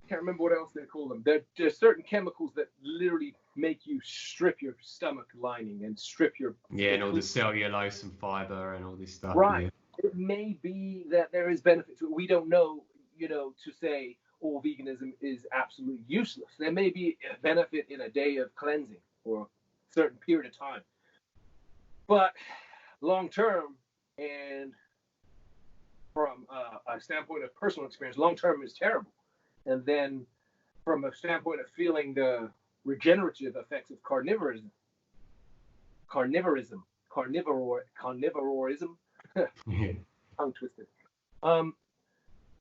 can't remember what else they call them. There's certain chemicals that literally make you strip your stomach lining and strip your... Yeah, and all the cellulose and fiber and all this stuff. Right. Yeah. It may be that there is benefit to it. We don't know, to say all veganism is absolutely useless. There may be a benefit in a day of cleansing or a certain period of time. But long term, and from a standpoint of personal experience, long term is terrible. And then from a standpoint of feeling the regenerative effects of carnivorism, tongue twisted,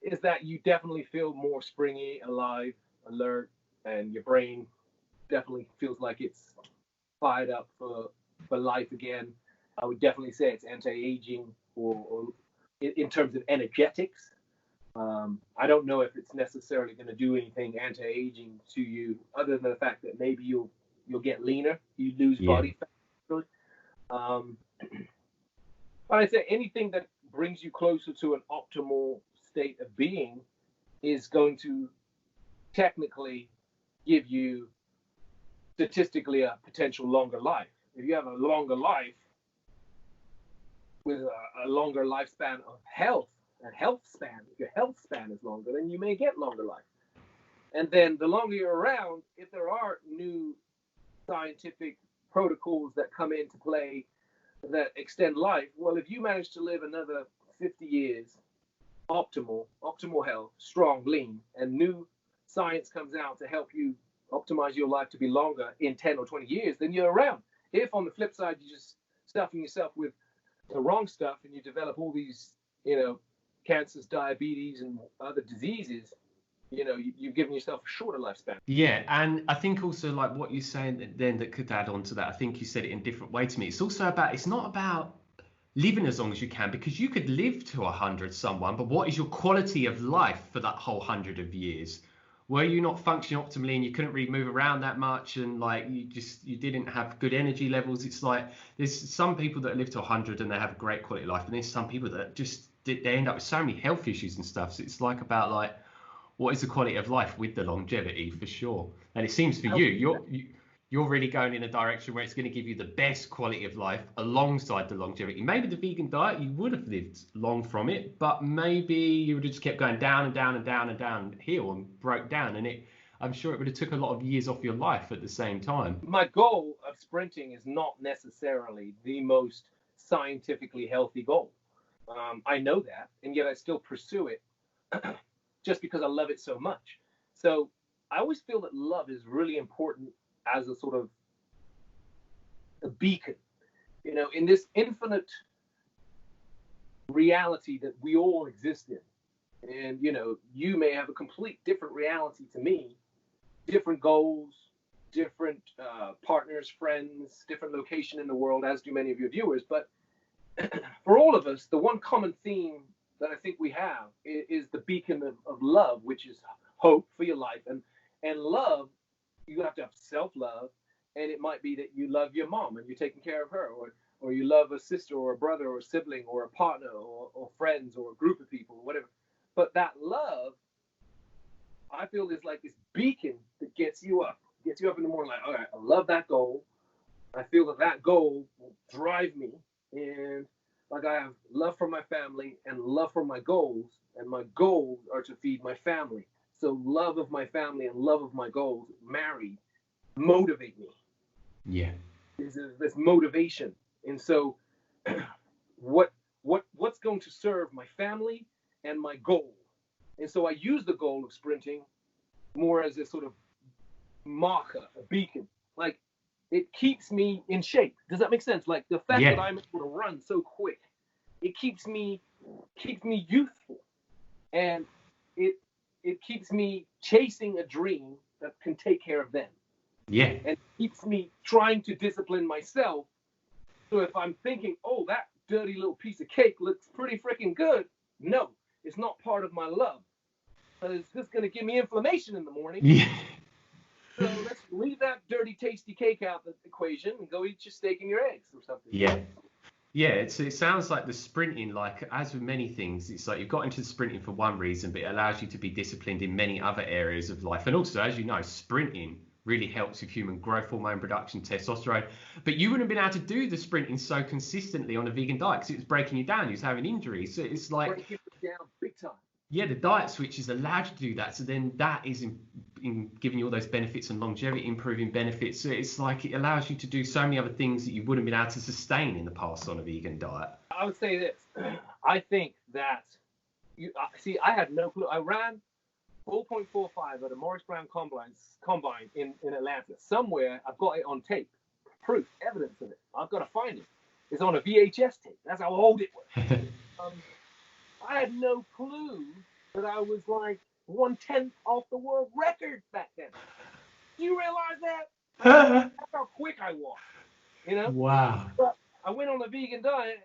is that you definitely feel more springy, alive, alert, and your brain definitely feels like it's fired up for life again. I would definitely say it's anti-aging or in terms of energetics. I don't know if it's necessarily going to do anything anti-aging to you, other than the fact that maybe you'll get leaner, you lose body fat. But I say anything that brings you closer to an optimal state of being is going to technically give you statistically a potential longer life. If you have a longer life with a longer lifespan of health, if your health span is longer, then you may get longer life. And then the longer you're around, if there are new scientific protocols that come into play that extend life, well, if you manage to live another 50 years, optimal health, strong, lean, and new science comes out to help you optimize your life to be longer in 10 or 20 years, then you're around. If on the flip side, you're just stuffing yourself with the wrong stuff and you develop all these, cancers, diabetes, and other diseases, you've given yourself a shorter lifespan. Yeah, and I think also like what you're saying then that could add on to that, I think you said it in a different way to me. It's also about, it's not about living as long as you can, because you could live to 100 someone, but what is your quality of life for that whole 100 of years? Were you not functioning optimally and you couldn't really move around that much, and like you didn't have good energy levels? It's like there's some people that live to 100 and they have a great quality of life, and there's some people that just they end up with so many health issues and stuff. So it's like about like, what is the quality of life with the longevity, for sure. And it seems for you're really going in a direction where it's going to give you the best quality of life alongside the longevity. Maybe the vegan diet, you would have lived long from it, but maybe you would have just kept going down and down and down and downhill and broke down. And I'm sure it would have took a lot of years off your life at the same time. My goal of sprinting is not necessarily the most scientifically healthy goal. I know that, and yet I still pursue it just because I love it so much. So I always feel that love is really important as a sort of a beacon, in this infinite reality that we all exist in. And, you may have a complete different reality to me, different goals, different partners, friends, different location in the world, as do many of your viewers. But for all of us, the one common theme that I think we have is the beacon of love, which is hope for your life. And love, you have to have self-love, and it might be that you love your mom and you're taking care of her, or you love a sister or a brother or a sibling or a partner or friends or a group of people or whatever. But that love, I feel, is like this beacon that gets you up in the morning, like, all right, I love that goal. I feel that goal will drive me, and like I have love for my family and love for my goals, and my goals are to feed my family. So love of my family and love of my goals married motivate me. Yeah. There's this motivation. And so what what's going to serve my family and my goal. And so I use the goal of sprinting more as a sort of marker, a beacon. Like, it keeps me in shape. Does that make sense? Like, the fact that I'm able to run so quick, it keeps me youthful, and it keeps me chasing a dream that can take care of them. Yeah. And keeps me trying to discipline myself. So if I'm thinking, oh, that dirty little piece of cake looks pretty freaking good, no, it's not part of my love. But it's just going to give me inflammation in the morning. Yeah. So let's leave that dirty, tasty cake out of the equation and go eat your steak and your eggs or something. Yeah. Yeah, it sounds like the sprinting, like as with many things, it's like you've got into the sprinting for one reason, but it allows you to be disciplined in many other areas of life. And also, as you know, sprinting really helps with human growth hormone production, testosterone. But you wouldn't have been able to do the sprinting so consistently on a vegan diet because it was breaking you down. You was having injuries. So it's like breaking it down big time. Yeah, the diet switches allowed you to do that. So then that is in giving you all those benefits and longevity improving benefits. So it's like it allows you to do so many other things that you wouldn't have been able to sustain in the past on a vegan diet. I would say this. I think that, I had no clue. I ran 4.45 at a Morris Brown combine in Atlanta. Somewhere I've got it on tape. Proof, evidence of it. I've got to find it. It's on a VHS tape. That's how old it was. I had no clue that I was like 1/10 off the world record back then. Do you realize that? That's how quick I was. You know? Wow. But I went on a vegan diet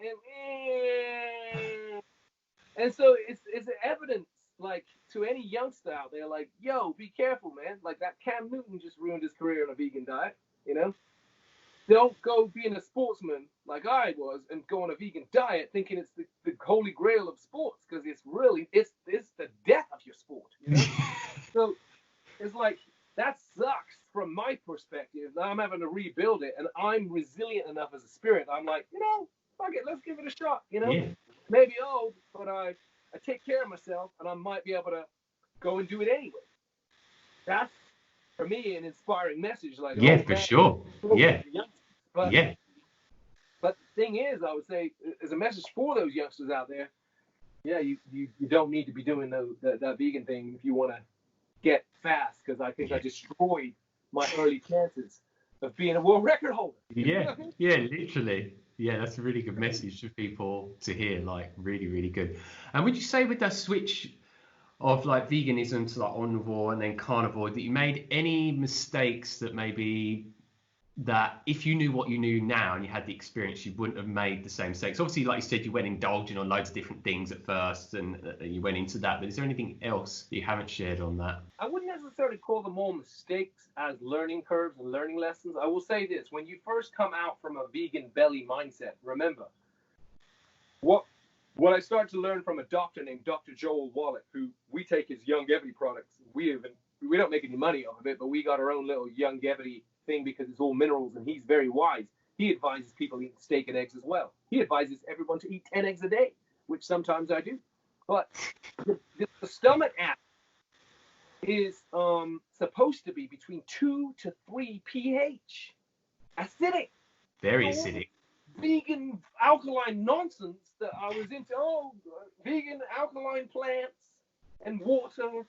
and so it's evidence, like, to any youngster out there, like, yo, be careful, man. Like, that Cam Newton just ruined his career on a vegan diet, you know? Don't go being a sportsman like I was and go on a vegan diet thinking it's the holy grail of sports, because it's the death of your sport, you know? So it's like, that sucks from my perspective. Now I'm having to rebuild it, and I'm resilient enough as a spirit. I'm like, fuck it, let's give it a shot, Yeah. Maybe old, but I take care of myself, and I might be able to go and do it anyway. That's, for me, an inspiring message. Like, for sure. Yeah. But the thing is, I would say, as a message for those youngsters out there, you don't need to be doing that vegan thing if you want to get fast, because I think I destroyed my early chances of being a world record holder. Yeah, literally. Yeah, that's a really good message for people to hear, like, really, really good. And would you say with that switch of like veganism to like omnivore and then carnivore, that you made any mistakes that maybe that if you knew what you knew now and you had the experience, you wouldn't have made the same mistakes? Obviously, like you said, you went indulging on loads of different things at first and you went into that, but is there anything else that you haven't shared on that? I wouldn't necessarily call them all mistakes as learning curves and learning lessons. I will say this: when you first come out from a vegan belly mindset, remember what I started to learn from a doctor named Dr. Joel Wallach, who we take his Youngevity products. We don't make any money off of it, but we got our own little Youngevity thing because it's all minerals, and he's very wise. He advises people to eat steak and eggs as well. He advises everyone to eat 10 eggs a day, which sometimes I do. But the stomach acid is supposed to be between 2 to 3 pH. Acidic. Very acidic. Vegan alkaline nonsense that I was into. Vegan alkaline plants and water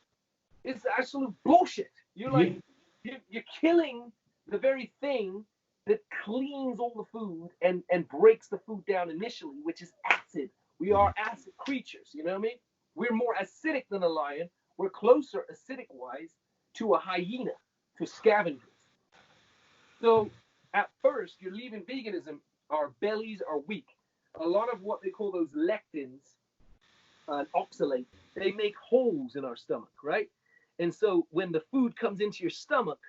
is absolute bullshit. You're like, you're killing the very thing that cleans all the food and breaks the food down initially, which is acid. We are acid creatures, you know what I mean? We're more acidic than a lion. We're closer, acidic-wise, to a hyena, to scavengers. So at first, you're leaving veganism, our bellies are weak. A lot of what they call those lectins and oxalates, they make holes in our stomach, right? And so when the food comes into your stomach,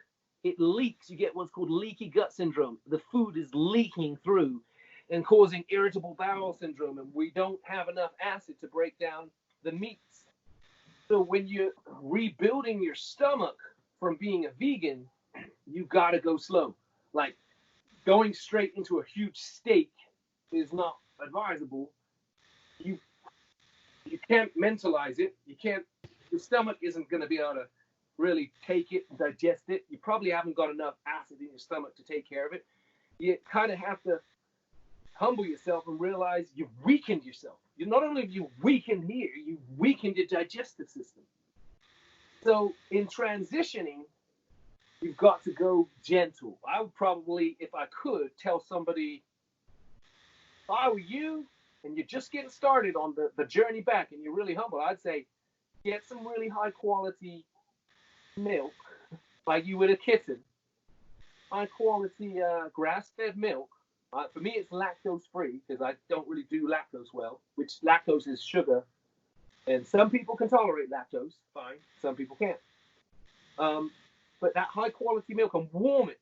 it leaks. You get what's called leaky gut syndrome. The food is leaking through and causing irritable bowel syndrome, and we don't have enough acid to break down the meats. So when you're rebuilding your stomach from being a vegan, you got to go slow. Like, going straight into a huge steak is not advisable. You can't mentalize it. Your stomach isn't going to be able to really take it and digest it. You probably haven't got enough acid in your stomach to take care of it. You kind of have to humble yourself and realize you've weakened yourself. You not only have you weakened here, you've weakened your digestive system. So in transitioning, you've got to go gentle. I would probably, if I could, tell somebody, if I were you and you're just getting started on the journey back and you're really humble, I'd say get some really high quality milk, like you would a kitten. High quality grass-fed milk. For me, it's lactose-free because I don't really do lactose well, which lactose is sugar. And some people can tolerate lactose, fine. Some people can't. But that high-quality milk, and warm it.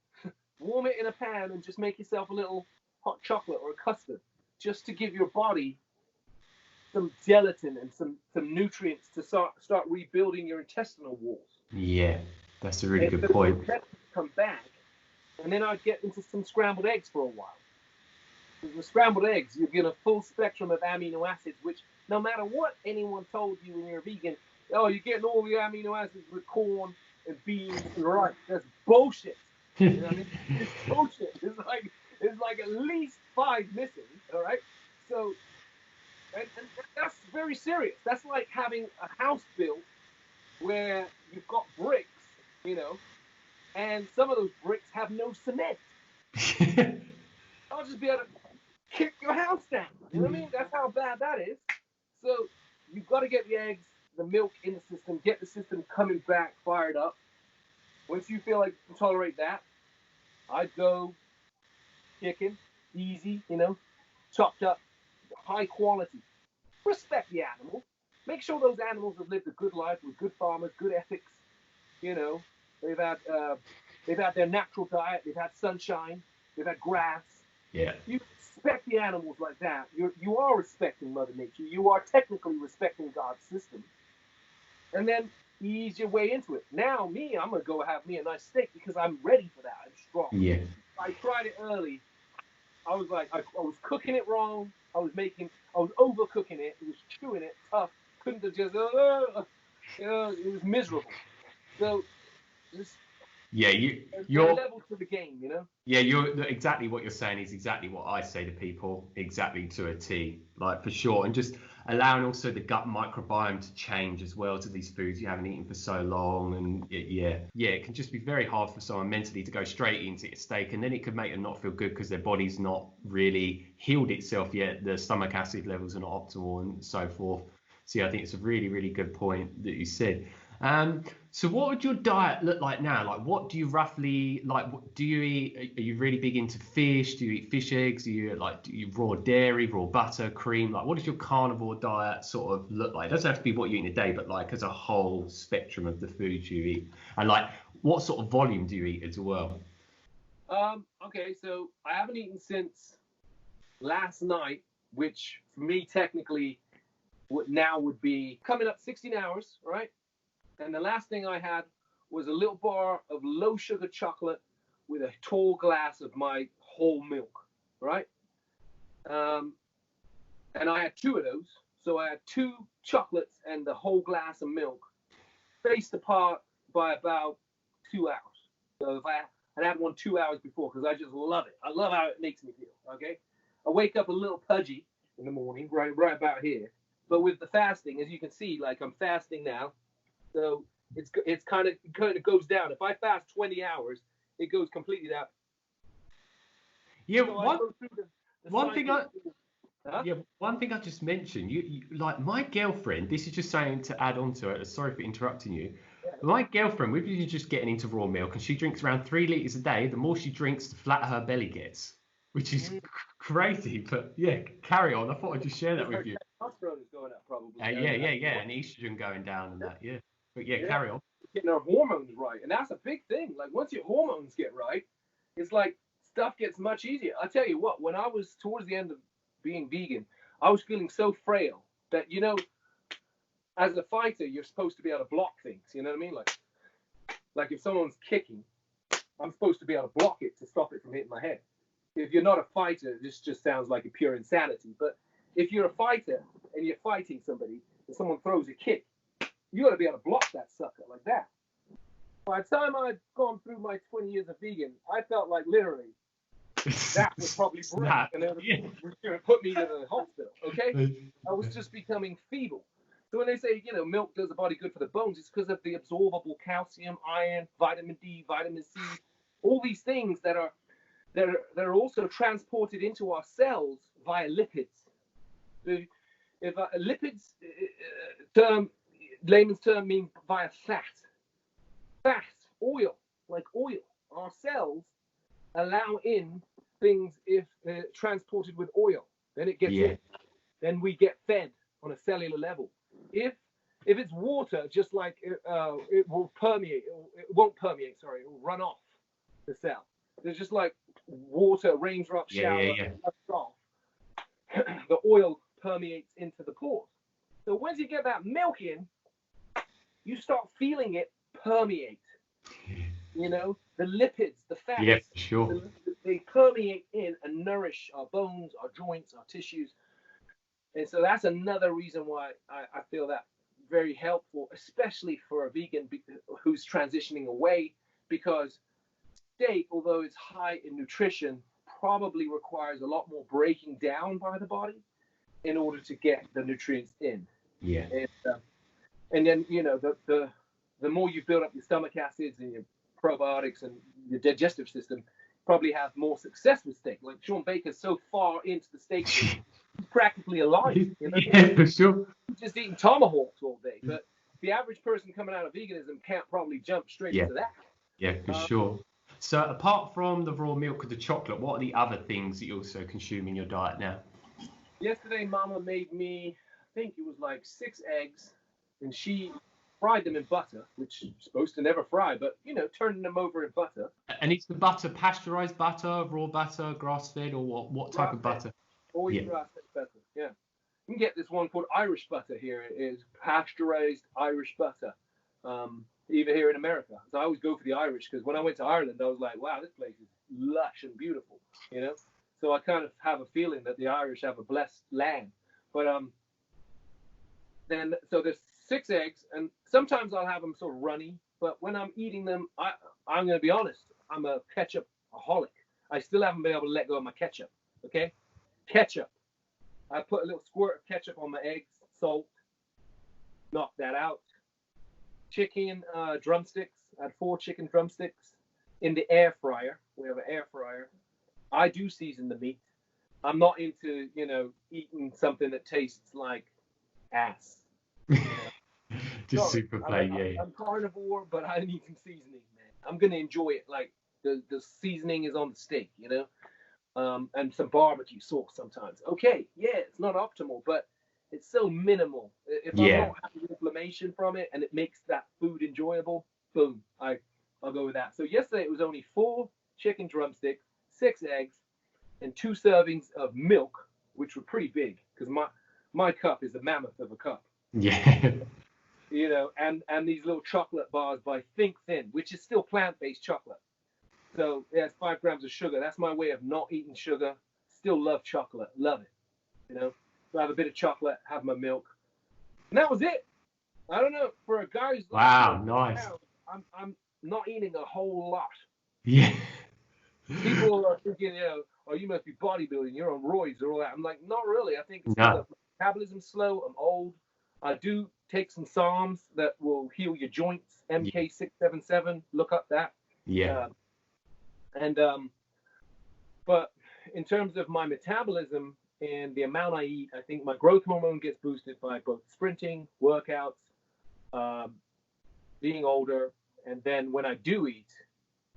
Warm it in a pan and just make yourself a little hot chocolate or a custard, just to give your body some gelatin and some nutrients to start rebuilding your intestinal walls. Yeah, that's a really good point. Come back, and then I'd get into some scrambled eggs for a while. With scrambled eggs, you get a full spectrum of amino acids, which no matter what anyone told you when you're a vegan, oh, you're getting all the amino acids with corn and beans and rice. That's bullshit. You know what I mean? It's bullshit. It's like at least 5 missing. All right. So, and that's very serious. That's like having a house built where you've got bricks, you know, and some of those bricks have no cement. I'll just be able to kick your house down. You know what I mean? That's how bad that is. So you've got to get the eggs, the milk in the system, get the system coming back, fired up. Once you feel like you can tolerate that, I'd go chicken, easy, you know, chopped up, high quality. Respect the animal. Make sure those animals have lived a good life with good farmers, good ethics. You know, they've had their natural diet, they've had sunshine, they've had grass. Yeah. You respect the animals like that. You are respecting Mother Nature. You are technically respecting God's system. And then ease your way into it. Now, I'm going to go have me a nice steak because I'm ready for that. I'm strong. Yeah. I tried it early. I was like, I was cooking it wrong. I was overcooking it. It was chewing it tough. Couldn't have just, it was miserable. So, just, yeah, you're level to the game, you know? Yeah, you're exactly what you're saying is exactly what I say to people, exactly to a T, like for sure. And just allowing also the gut microbiome to change as well to these foods you haven't eaten for so long. And it can just be very hard for someone mentally to go straight into a steak, and then it could make them not feel good because their body's not really healed itself yet. The stomach acid levels are not optimal and so forth. So yeah, I think it's a really, really good point that you said. So what would your diet look like now? Like, what do you roughly like? What do you eat? Are you really big into fish? Do you eat fish eggs? Do you raw dairy, raw butter, cream? Like, what does your carnivore diet sort of look like? It doesn't have to be what you eat in a day, but like as a whole spectrum of the foods you eat, and like what sort of volume do you eat as well? Okay, so I haven't eaten since last night, which for me technically would be coming up 16 hours, right? And the last thing I had was a little bar of low sugar chocolate with a tall glass of my whole milk, right? And I had 2 of those. So I had 2 chocolates and the whole glass of milk spaced apart by about 2 hours. So if I had one 2 hours before, because I just love it. I love how it makes me feel, okay? I wake up a little pudgy in the morning, right about here. But with the fasting, as you can see, like I'm fasting now. So it's kind of goes down. If I fast 20 hours, it goes completely down. Yeah, so one thing I just mentioned, you like my girlfriend. This is just saying to add on to it. Sorry for interrupting you. Yeah. My girlfriend, we're just getting into raw milk, and she drinks around 3 liters a day. The more she drinks, the flatter her belly gets, which is crazy. But yeah, carry on. I thought I'd just share that with you. Testosterone is going up probably. Yeah, and estrogen going down and that. Yeah. But yeah, carry on. Getting our hormones right, and that's a big thing. Like once your hormones get right, it's like stuff gets much easier. I tell you what, when I was towards the end of being vegan, I was feeling so frail that, you know, as a fighter, you're supposed to be able to block things. You know what I mean? Like if someone's kicking, I'm supposed to be able to block it to stop it from hitting my head. If you're not a fighter, this just sounds like a pure insanity. But if you're a fighter and you're fighting somebody and someone throws a kick, you got to be able to block that sucker like that. By the time I'd gone through my 20 years of vegan, I felt like literally that would probably break, and it would put me in the hospital. Okay, I was just becoming feeble. So when they say, you know, milk does the body good for the bones, it's because of the absorbable calcium, iron, vitamin D, vitamin C, all these things that are also transported into our cells via lipids. If lipids term, layman's term, means via fat, oil, like oil. Our cells allow in things if transported with oil. Then it gets in. Then we get fed on a cellular level. If it's water, just like it will permeate. It won't permeate. Sorry, it will run off the cell. There's just like water, raindrop, shower, off. The oil permeates into the pores. So once you get that milk in, you start feeling it permeate. You know, the lipids, the fats. Yeah, for sure. They permeate in and nourish our bones, our joints, our tissues. And so that's another reason why I feel that very helpful, especially for a vegan who's transitioning away, because steak, although it's high in nutrition, probably requires a lot more breaking down by the body in order to get the nutrients in. Yeah. And then, you know, the more you build up your stomach acids and your probiotics and your digestive system, probably have more success with steak. Like Sean Baker's so far into the steak, he's practically alive. You know? Yeah, for sure. He's just eating tomahawks all day. But the average person coming out of veganism can't probably jump straight into that. Yeah, for sure. So apart from the raw milk and the chocolate, what are the other things that you also consume in your diet now? Yesterday, Mama made me, I think it was like 6 eggs, and she fried them in butter, which is supposed to never fry, but, you know, turning them over in butter. And is the butter pasteurized butter, raw butter, grass-fed, or what type of butter? Always grass-fed butter, yeah. You can get this one called Irish butter here. It is pasteurized Irish butter, even here in America. So I always go for the Irish, because when I went to Ireland, I was like, wow, this place is lush and beautiful, you know? So I kind of have a feeling that the Irish have a blessed land. But so there's 6 eggs, and sometimes I'll have them sort of runny. But when I'm eating them, I'm going to be honest, I'm a ketchup-aholic. I still haven't been able to let go of my ketchup, okay? Ketchup. I put a little squirt of ketchup on my eggs, salt, knock that out. Chicken drumsticks. I had 4 chicken drumsticks in the air fryer. We have an air fryer. I do season the meat. I'm not into, you know, eating something that tastes like ass. You know? Just super plain, I'm carnivore, but I need some seasoning, man. I'm gonna enjoy it like the seasoning is on the steak, you know, and some barbecue sauce sometimes. Okay, yeah, it's not optimal, but it's so minimal. If I'm not having inflammation from it and it makes that food enjoyable, boom, I'll go with that. So yesterday it was only 4 chicken drumsticks, 6 eggs, and 2 servings of milk, which were pretty big because my cup is a mammoth of a cup. Yeah. You know, and these little chocolate bars by Think Thin, which is still plant-based chocolate. So yeah, it's 5 grams of sugar. That's my way of not eating sugar. Still love chocolate, love it. You know, so I have a bit of chocolate, have my milk, and that was it. I don't know, for a guy who's wow, nice. I'm not eating a whole lot. Yeah. People are thinking, you know, oh, you must be bodybuilding, you're on roids or all that. I'm like, not really. I think it's because metabolism's slow. I'm old. I do take some Psalms that will heal your joints. MK677. Look up that. Yeah. But in terms of my metabolism and the amount I eat, I think my growth hormone gets boosted by both sprinting, workouts, being older, and then when I do eat,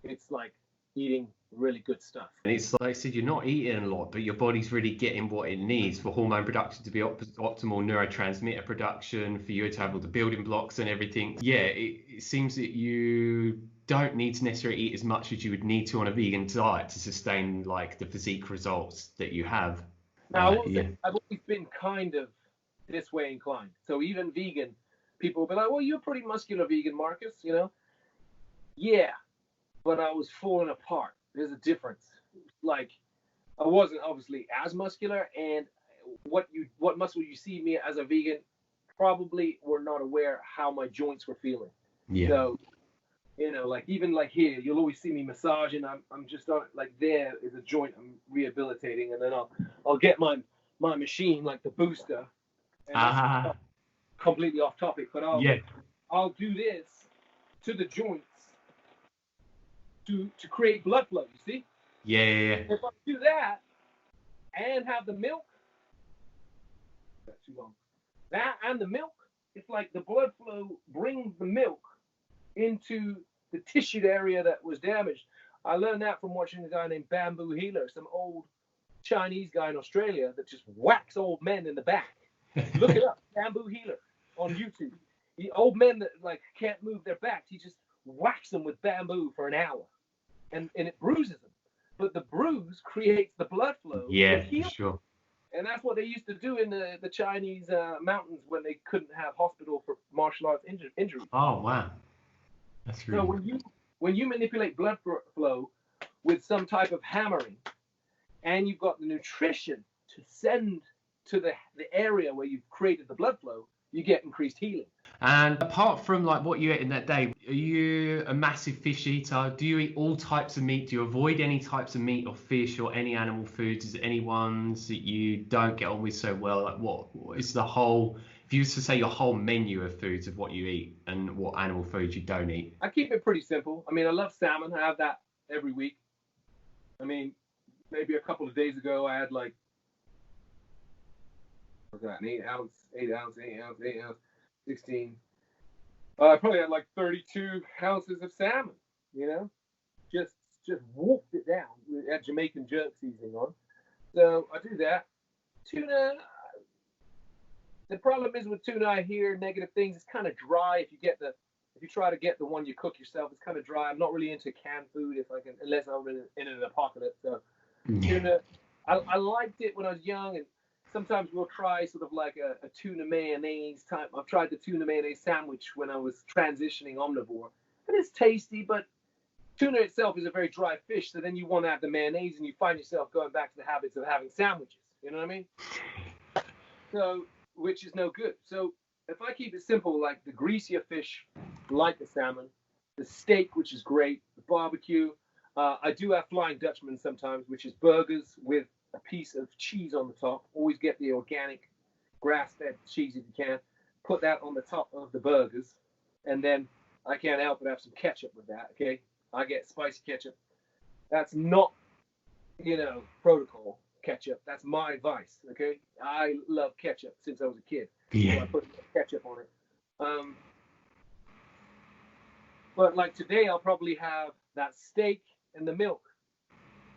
it's like eating really good stuff. And it's like I said, you're not eating a lot, but your body's really getting what it needs for hormone production to be optimal, neurotransmitter production, for you to have all the building blocks and everything. Yeah, it seems that you don't need to necessarily eat as much as you would need to on a vegan diet to sustain like the physique results that you have. Now, I've always been kind of this way inclined. So even vegan, people will be like, well, you're a pretty muscular vegan, Marcus, you know? Yeah, but I was falling apart. There's a difference. Like, I wasn't obviously as muscular, and what muscle you see me as a vegan probably were not aware how my joints were feeling. Yeah. So, You know, like even like here, you'll always see me massaging. I'm just on like there is a joint I'm rehabilitating, and then I'll get my machine like the booster, and that's completely off topic, but I'll do this to the joints to create blood flow. You see? Yeah. If I do that and have the milk, that's too long. That and the milk, it's like the blood flow brings the milk into the tissue area that was damaged. I learned that from watching a guy named Bamboo Healer, some old Chinese guy in Australia that just whacks old men in the back. Look it up, Bamboo Healer on YouTube. The old men that like can't move their backs, he just whacks them with bamboo for an hour, and it bruises them. But the bruise creates the blood flow. Yeah, sure. And that's what they used to do in the Chinese mountains when they couldn't have hospital for martial arts injuries. Oh wow. That's really... So when you manipulate blood flow with some type of hammering, and you've got the nutrition to send to the area where you've created the blood flow, you get increased healing. And apart from like what you ate in that day, are you a massive fish eater? Do you eat all types of meat? Do you avoid any types of meat or fish or any animal foods? Is there any ones that you don't get on with so well? Like what is the whole, if you used to say your whole menu of foods of what you eat and what animal foods you don't eat? I keep it pretty simple. I mean, I love salmon. I have that every week. I mean, maybe a couple of days ago, I had like, what's that, an 8 ounce, 16. I probably had like 32 ounces of salmon, you know, just wolfed it down. We had Jamaican jerk seasoning on. So I do that. Tuna, the problem is with tuna, I hear negative things. It's kind of dry. If you try to get the one you cook yourself, it's kind of dry. I'm not really into canned food unless I'm in an apocalypse. So tuna, I liked it when I was young, and sometimes we'll try sort of like a tuna mayonnaise type. I've tried the tuna mayonnaise sandwich when I was transitioning omnivore. And it's tasty, but tuna itself is a very dry fish. So then you want to have the mayonnaise and you find yourself going back to the habits of having sandwiches. You know what I mean? So, which is no good. So if I keep it simple, like the greasier fish, like the salmon, the steak, which is great, the barbecue. I do have Flying Dutchman sometimes, which is burgers with a piece of cheese on the top. Always get the organic grass-fed cheese if you can. Put that on the top of the burgers, and then I can't help but have some ketchup with that. Okay, I get spicy ketchup. That's not, protocol ketchup. That's my vice. Okay, I love ketchup since I was a kid. Yeah. So I put ketchup on it. But like today, I'll probably have that steak and the milk.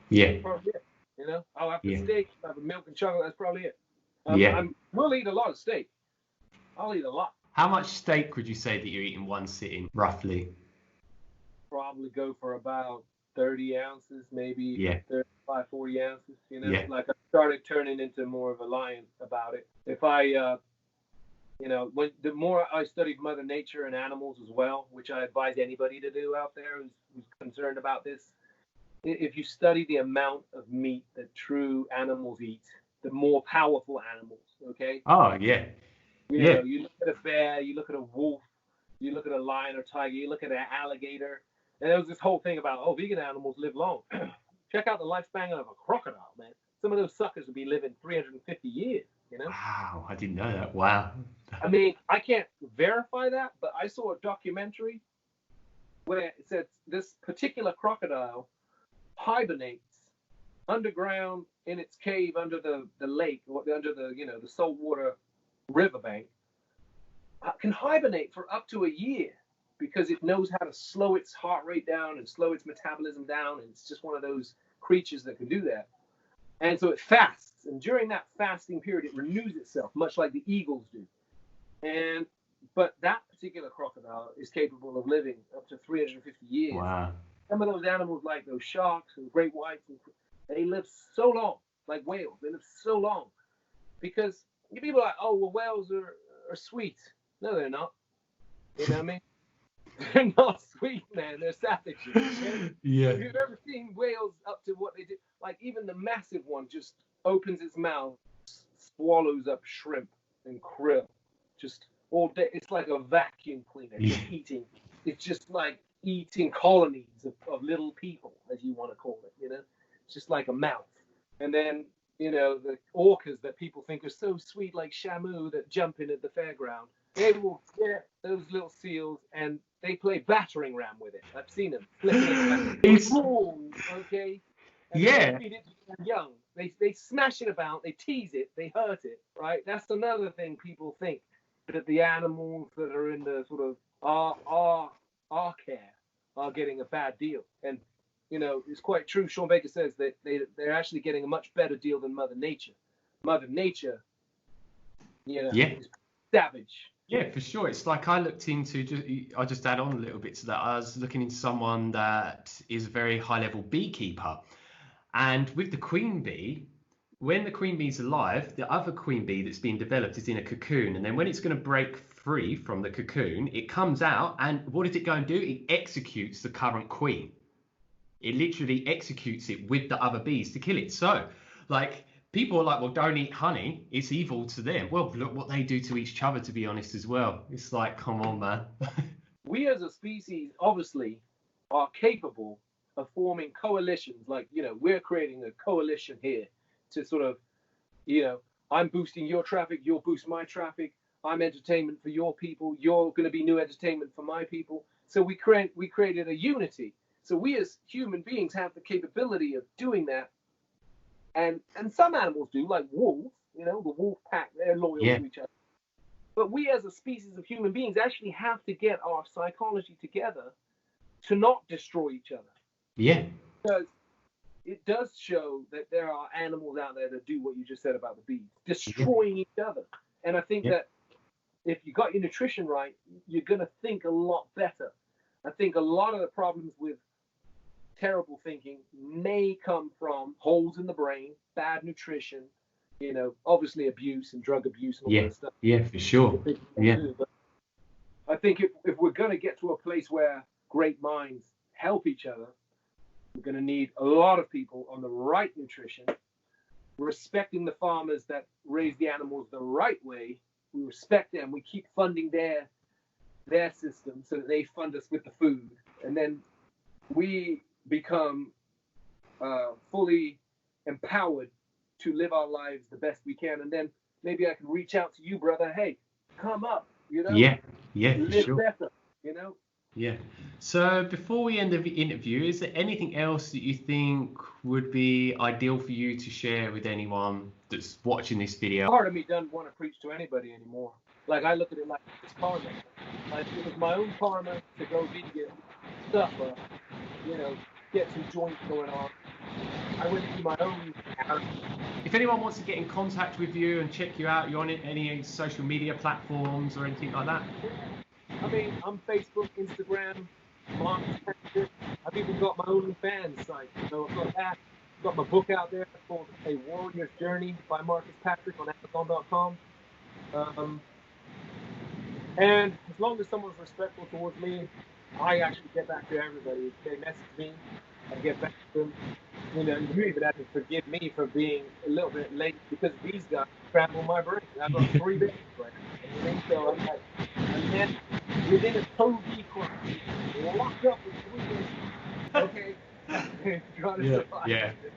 Yeah. That's probably it. I'll have the steak, I'll have the milk and chocolate. That's probably it. We'll eat a lot of steak. I'll eat a lot. How much steak would you say that you eat in one sitting, roughly? Probably go for about 30 ounces, maybe 35, 40 ounces. Like I started turning into more of a lion about it. If I, the more I studied Mother Nature and animals as well, which I advise anybody to do out there who's concerned about this. If you study the amount of meat that true animals eat, the more powerful animals, okay? Oh, yeah. You look at a bear, you look at a wolf, you look at a lion or tiger, you look at an alligator. And there was this whole thing about, vegan animals live long. Check out the lifespan of a crocodile, man. Some of those suckers would be living 350 years, Wow, I didn't know that. Wow. I mean, I can't verify that, but I saw a documentary where it said this particular crocodile hibernates underground in its cave under the lake, or under the saltwater riverbank. Can hibernate for up to a year because it knows how to slow its heart rate down and slow its metabolism down, and it's just one of those creatures that can do that. And so it fasts, and during that fasting period, it renews itself, much like the eagles do. But that particular crocodile is capable of living up to 350 years. Wow. Some of those animals, like those sharks and great whites, they live so long, like whales. They live so long because people are like, whales are sweet. No, they're not. You know what I mean? They're not sweet, man. They're savages. Yeah. Have you ever seen whales up to what they do? Like even the massive one just opens its mouth, swallows up shrimp and krill, just all day. It's like a vacuum cleaner, just eating. It's just like eating colonies of little people, as you want to call it. You know, it's just like a mouth. And then, you know, the orcas that people think are so sweet, like Shamu, that jump in at the fairground, they will get those little seals and they play battering ram with it. I've seen them flipping it. It's okay. And yeah. they feed it to them young. They smash it about, they tease it, they hurt it, right? That's another thing people think, that the animals that are in the sort of our care are getting a bad deal. And, you know, it's quite true. Sean Baker says that they're actually getting a much better deal than Mother Nature. Mother Nature, you know, is savage. Yeah, for sure. It's like I looked into, I'll just add on a little bit to that. I was looking into someone that is a very high level beekeeper. And with the queen bee, when the queen bee's alive, the other queen bee that's been developed is in a cocoon. And then when it's going to break free from the cocoon, it comes out. And what does it go and do? It executes the current queen. It literally executes it with the other bees to kill it. So, like, people are like, well, don't eat honey. It's evil to them. Well, look what they do to each other, to be honest, as well. It's like, come on, man. We as a species, obviously, are capable of forming coalitions. Like, you know, we're creating a coalition here to sort of, you know, I'm boosting your traffic, you'll boost my traffic. I'm entertainment for your people. You're going to be new entertainment for my people. So we created a unity. So we as human beings have the capability of doing that. And some animals do, like wolves, you know, the wolf pack, they're loyal to each other. But we as a species of human beings actually have to get our psychology together to not destroy each other. Yeah. Because it does show that there are animals out there that do what you just said about the bees, destroying each other. And I think that if you got your nutrition right, you're going to think a lot better. I think a lot of the problems with terrible thinking may come from holes in the brain, bad nutrition, you know, obviously abuse and drug abuse and all that stuff. Yeah, for sure. Yeah. But I think if we're going to get to a place where great minds help each other, we're going to need a lot of people on the right nutrition, respecting the farmers that raise the animals the right way. We respect them. We keep funding their system so that they fund us with the food. And then we become fully empowered to live our lives the best we can. And then maybe I can reach out to you, brother. Hey, come up, you know? Yeah, live for sure. better, you know? Yeah. So before we end the interview, is there anything else that you think would be ideal for you to share with anyone that's watching this video? Part of me doesn't want to preach to anybody anymore. Like, I look at it like it's karma. Like, it was my own karma to go vegan, suffer, you know, get some joints going on. I went through my own. If anyone wants to get in contact with you and check you out, you're on any social media platforms or anything like that? I mean, I'm Facebook, Instagram, Marcus Patrick. I've even got my own fan site. So I've got that. I've got my book out there called A Warrior's Journey by Marcus Patrick on Amazon.com. And as long as someone's respectful towards me, I actually get back to everybody. If they message me, I get back to them. You know, you even have to forgive me for being a little bit late because these guys scramble my brain. I've got 3 babies right now. So I'm like, and then within a Toby crime, locked up with 3 babies. Okay?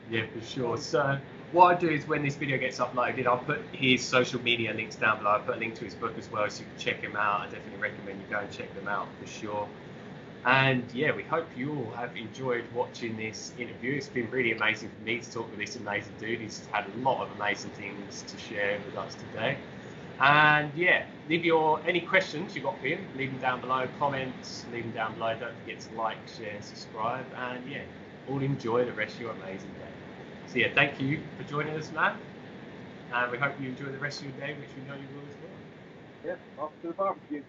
Yeah, for sure. So what I do is when this video gets uploaded, I'll put his social media links down below. I'll put a link to his book as well, so you can check him out. I definitely recommend you go and check them out for sure. And yeah, we hope you all have enjoyed watching this interview. It's been really amazing for me to talk with this amazing dude. He's had a lot of amazing things to share with us today. And yeah, leave any questions you got for him, leave them down below, comments, leave them down below. Don't forget to like, share, and subscribe. And yeah, all enjoy the rest of your amazing day. So yeah, thank you for joining us, man. And we hope you enjoy the rest of your day, which we know you will as well. Yeah, off to the barbecue.